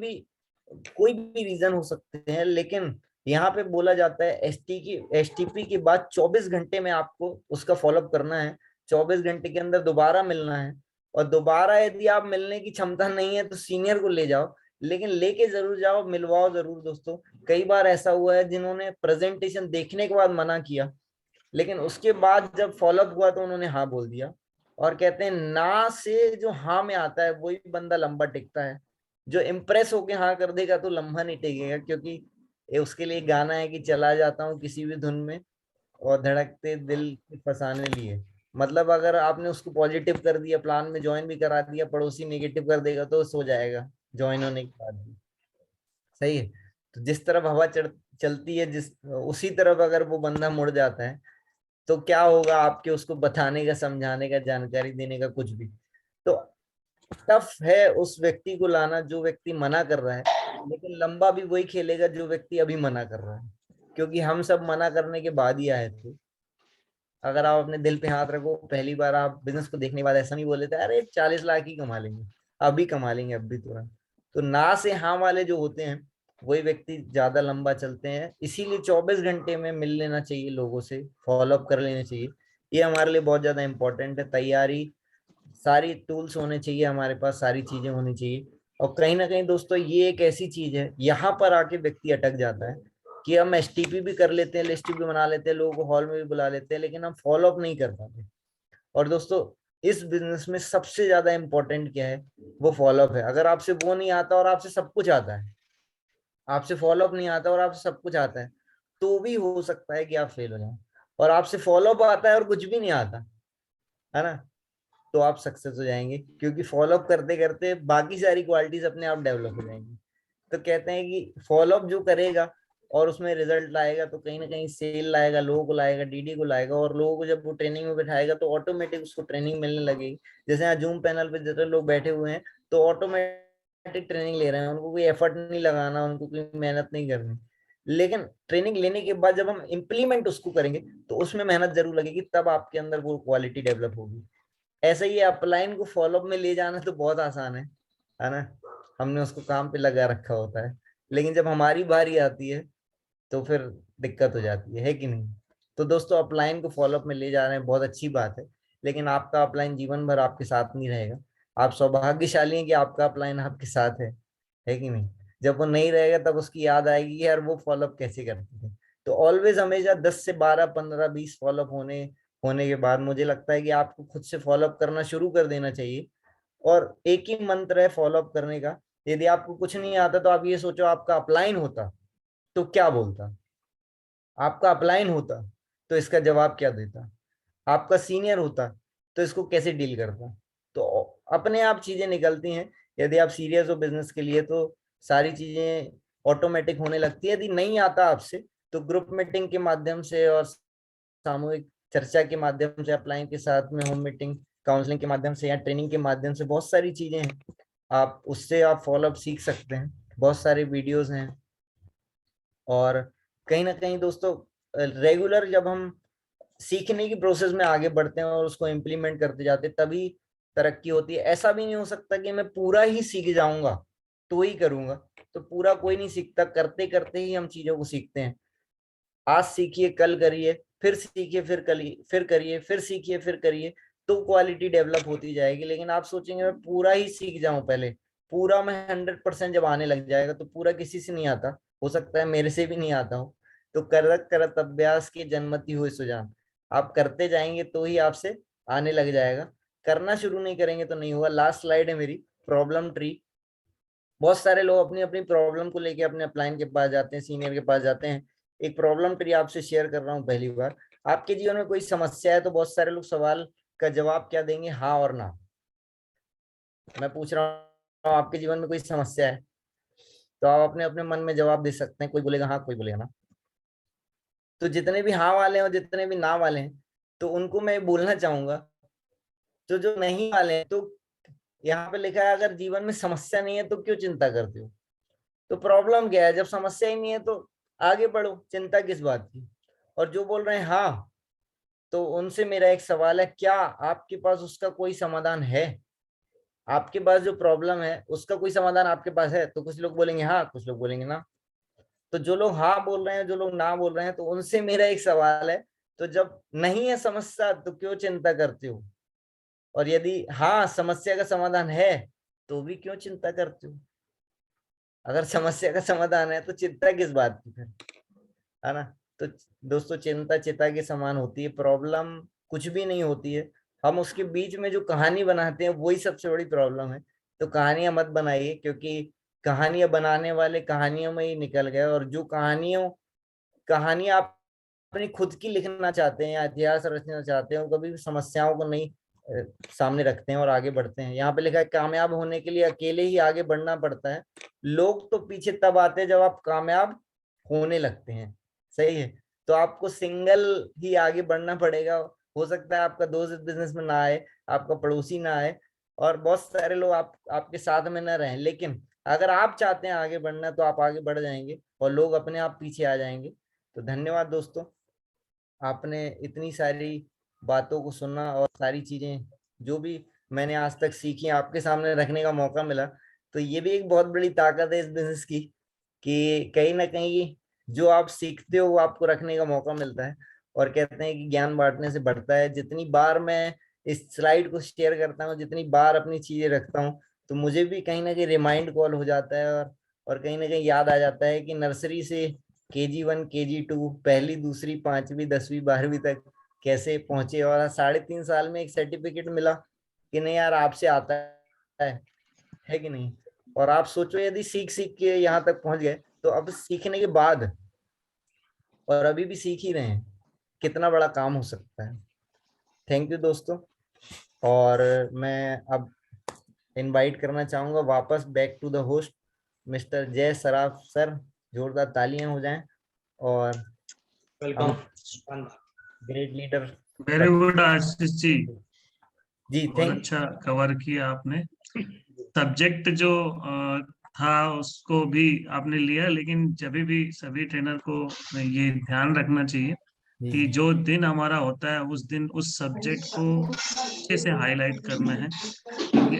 भी रीजन हो सकते हैं। लेकिन यहाँ पे बोला जाता है एसटीपी के बाद 24 घंटे में आपको उसका फॉलोअप करना है। 24 घंटे के अंदर दोबारा मिलना है। और दोबारा यदि आप मिलने की क्षमता नहीं है तो सीनियर को ले जाओ, लेकिन लेके जरूर जाओ, मिलवाओ जरूर। दोस्तों कई बार ऐसा हुआ है जिन्होंने प्रेजेंटेशन देखने के बाद मना किया, लेकिन उसके बाद जब फॉलोअप हुआ तो उन्होंने हाँ बोल दिया। और कहते हैं ना से जो हाँ में आता है वही बंदा लंबा टिकता है। जो इम्प्रेस होके हाँ कर देगा तो लंबा नहीं टिकेगा, क्योंकि ये उसके लिए गाना है कि चला जाता हूँ किसी भी धुन में और धड़कते दिल के फसाने लिए। मतलब अगर आपने उसको पॉजिटिव कर दिया, प्लान में ज्वाइन भी करा दिया, पड़ोसी नेगेटिव कर देगा तो सो जाएगा ज्वाइन होने के बाद भी। सही है। तो जिस तरफ हवा चलती है जिस उसी तरफ अगर वो बंदा मुड़ जाता है तो क्या होगा आपके उसको बताने का, समझाने का, जानकारी देने का कुछ भी। तो टफ है उस व्यक्ति को लाना जो व्यक्ति मना कर रहा है, लेकिन लंबा भी वही खेलेगा जो व्यक्ति अभी मना कर रहा है, क्योंकि हम सब मना करने के बाद ही आए थे। अगर आप अपने दिल पे हाथ रखो, पहली बार आप बिजनेस को देखने के बाद ऐसा नहीं बोले थे अरे 40 लाख ही कमा लेंगे, अभी कमा लेंगे अभी तुरंत। तो ना से हाँ वाले जो होते हैं वही व्यक्ति ज्यादा लंबा चलते हैं। इसीलिए 24 घंटे में मिल लेना चाहिए लोगों से, फॉलोअप कर लेना चाहिए। ये हमारे लिए बहुत ज्यादा इंपॉर्टेंट है। तैयारी, सारी टूल्स होने चाहिए हमारे पास, सारी चीजें होनी चाहिए। और कहीं ना कहीं दोस्तों ये एक ऐसी चीज है यहाँ पर आके व्यक्ति अटक जाता है कि हम एसटीपी भी कर लेते हैं, लिस्ट भी बना लेते हैं, लोगों को हॉल में भी बुला लेते हैं, लेकिन हम फॉलो अप नहीं कर पाते। और दोस्तों इस बिजनेस में सबसे ज्यादा इंपॉर्टेंट क्या है? वो फॉलो अप है। अगर आपसे वो नहीं आता और आपसे सब कुछ आता है, आपसे फॉलो अप नहीं आता और आपसे सब कुछ आता है, तो भी हो सकता है कि आप फेल हो जाए। और आपसे फॉलो अप आता है और कुछ भी नहीं आता, है ना, तो आप सक्सेस हो जाएंगे, क्योंकि फॉलोअप करते करते बाकी सारी क्वालिटीज अपने आप डेवलप हो जाएंगी। तो कहते हैं कि फॉलोअप जो करेगा और उसमें रिजल्ट लाएगा तो कहीं ना कहीं सेल लाएगा, लोगों को लाएगा, डीडी को लाएगा, और लोगों को जब वो ट्रेनिंग में बैठाएगा तो ऑटोमेटिक उसको ट्रेनिंग मिलने लगेगी। जैसे यहाँ जूम पैनल पे जितने लोग बैठे हुए हैं तो ऑटोमेटिक ट्रेनिंग ले रहे हैं, उनको कोई एफर्ट नहीं लगाना, उनको कोई मेहनत नहीं करनी। लेकिन ट्रेनिंग लेने के बाद जब हम इम्प्लीमेंट उसको करेंगे तो उसमें मेहनत जरूर लगेगी, तब आपके अंदर वो क्वालिटी डेवलप होगी। ऐसे ही अपलाइन को फॉलोअप में ले जाना तो बहुत आसान है ना, हमने उसको काम पे लगा रखा होता है, लेकिन जब हमारी बारी आती है तो फिर दिक्कत हो जाती है कि नहीं। तो दोस्तों अपलाइन को फॉलोअप में ले जा रहे हैं, बहुत अच्छी बात है, लेकिन आपका अपलाइन जीवन भर आपके साथ नहीं रहेगा। आप सौभाग्यशाली हैं कि आपका अपलाइन आपके साथ है कि नहीं। जब वो नहीं रहेगा तब उसकी याद आएगी कि यार वो फॉलोअप कैसे करते थे। तो ऑलवेज हमेशा 10 से 12, 15, 20 फॉलोअप होने के बाद मुझे लगता है कि आपको खुद से फॉलोअप करना शुरू कर देना चाहिए। और एक ही मंत्र है फॉलोअप करने का, यदि आपको कुछ नहीं आता तो आप ये सोचो आपका अपलाइन होता तो क्या बोलता, आपका अपलाइन होता तो इसका जवाब क्या देता, आपका सीनियर होता तो इसको कैसे डील करता। तो अपने आप चीजें निकलती हैं। यदि आप सीरियस हो बिजनेस के लिए तो सारी चीजें ऑटोमेटिक होने लगती है। यदि नहीं आता आपसे तो ग्रुप मीटिंग के माध्यम से और सामूहिक चर्चा के माध्यम से, अपलाइन के साथ में होम मीटिंग, काउंसलिंग के माध्यम से या ट्रेनिंग के माध्यम से बहुत सारी चीजें हैं, आप उससे आप फॉलोअप सीख सकते हैं। बहुत सारे वीडियोस हैं। और कहीं ना कहीं दोस्तों रेगुलर जब हम सीखने की प्रोसेस में आगे बढ़ते हैं और उसको इम्प्लीमेंट करते जाते हैं तभी तरक्की होती है। ऐसा भी नहीं हो सकता कि मैं पूरा ही सीख जाऊंगा तो ही करूंगा, तो पूरा कोई नहीं सीखता, करते करते ही हम चीजों को सीखते हैं। आज सीखिए, कल करिए, फिर सीखिए, फिर करिए, फिर करिए, फिर सीखिए, फिर करिए, तो क्वालिटी डेवलप होती जाएगी। लेकिन आप सोचेंगे मैं पूरा ही सीख जाऊं पहले, पूरा मैं 100% जब आने लग जाएगा, तो पूरा किसी से नहीं आता, हो सकता है मेरे से भी नहीं आता हो। तो करत करत अभ्यास की जन्मति हुई सुजान, आप करते जाएंगे तो ही आपसे आने लग जाएगा। करना शुरू नहीं करेंगे तो नहीं होगा। लास्ट स्लाइड है मेरी, प्रॉब्लम ट्री। बहुत सारे लोग अपनी अपनी प्रॉब्लम को लेके अपने अपलाइन के पास जाते हैं, सीनियर के पास जाते हैं। एक प्रॉब्लम ट्री आपसे शेयर कर रहा हूँ पहली बार। आपके जीवन में कोई समस्या है तो बहुत सारे लोग सवाल का जवाब क्या देंगे, हाँ और ना। मैं पूछ रहा हूँ आपके जीवन में कोई समस्या है तो आप अपने अपने मन में जवाब दे सकते हैं, कोई बोलेगा हाँ, कोई बोलेगा ना। तो जितने भी हाँ वाले हैं और जितने भी ना वाले हैं तो उनको मैं बोलना चाहूंगा, तो जो नहीं वाले हैं, तो यहाँ पे लिखा है अगर जीवन में समस्या नहीं है तो क्यों चिंता करते हो। तो प्रॉब्लम क्या है, जब समस्या ही नहीं है तो आगे बढ़ो, चिंता किस बात की। और जो बोल रहे हैं हाँ, तो उनसे मेरा एक सवाल है, क्या आपके पास उसका कोई समाधान है। आपके पास जो प्रॉब्लम है उसका कोई समाधान आपके पास है। तो कुछ लोग बोलेंगे हाँ, कुछ लोग बोलेंगे ना। तो जो लोग हाँ बोल रहे हैं, जो लोग ना बोल रहे हैं, तो उनसे मेरा एक सवाल है, तो जब नहीं है समस्या तो क्यों चिंता करते हो। और यदि हाँ समस्या का समाधान है तो भी क्यों चिंता करते हो। अगर समस्या का समाधान है तो चिंता किस बात की फिर, है ना। तो दोस्तों चिंता चिता के समान होती है, प्रॉब्लम कुछ भी नहीं होती है। हम उसके बीच में जो कहानी बनाते हैं वही सबसे बड़ी प्रॉब्लम है। तो कहानियां मत बनाइए, क्योंकि कहानियां बनाने वाले कहानियों में ही निकल गए। और जो कहानियां आप अपनी खुद की लिखना चाहते हैं या इतिहास रचना चाहते हैं, वो कभी भी समस्याओं को नहीं सामने रखते हैं और आगे बढ़ते हैं। यहाँ पे लिखा है कामयाब होने के लिए अकेले ही आगे बढ़ना पड़ता है, लोग तो पीछे तब आते हैं जब आप कामयाब होने लगते हैं। सही है। तो आपको सिंगल ही आगे बढ़ना पड़ेगा। हो सकता है आपका दोस्त बिजनेस में ना आए, आपका पड़ोसी ना आए, और बहुत सारे लोग आपके साथ में ना रहें, लेकिन अगर आप चाहते हैं आगे बढ़ना तो आप आगे बढ़ जाएंगे और लोग अपने आप पीछे आ जाएंगे। तो धन्यवाद दोस्तों, आपने इतनी सारी बातों को सुना और सारी चीजें जो भी मैंने आज तक सीखी आपके सामने रखने का मौका मिला। तो ये भी एक बहुत बड़ी ताकत है इस बिजनेस की, कि कहीं ना कहीं जो आप सीखते हो वो आपको रखने का मौका मिलता है। और कहते हैं कि ज्ञान बांटने से बढ़ता है। जितनी बार मैं इस स्लाइड को शेयर करता हूँ, जितनी बार अपनी चीजें रखता हूँ, तो मुझे भी कहीं ना कहीं रिमाइंड कॉल हो जाता है। और कहीं ना कहीं याद आ जाता है कि नर्सरी से KG1, KG2, पहली, दूसरी, पांचवी, 10वीं, 12वीं तक कैसे पहुंचे, और 3.5 साल में एक सर्टिफिकेट मिला कि नहीं यार आपसे आता है कि नहीं। और आप सोचो यदि सीख सीख के यहाँ तक पहुंच गए, तो अब सीखने के बाद और अभी भी सीख ही रहे हैं, कितना बड़ा काम हो सकता है। थैंक यू दोस्तों। और मैं अब इनवाइट करना चाहूंगा वापस back to the host mister Jay Saraf sir, जोरदार तालियां हो जाएं। और welcome. Great leader. Very good Ashish ji, ji बहुत थैंक अच्छा कवर किया आपने। सब्जेक्ट जो था उसको भी आपने लिया, लेकिन जब भी सभी ट्रेनर को ये ध्यान रखना चाहिए कि यू। जो दिन हमारा होता है उस दिन उस सब्जेक्ट को अच्छे से हाईलाइट करना है, क्योंकि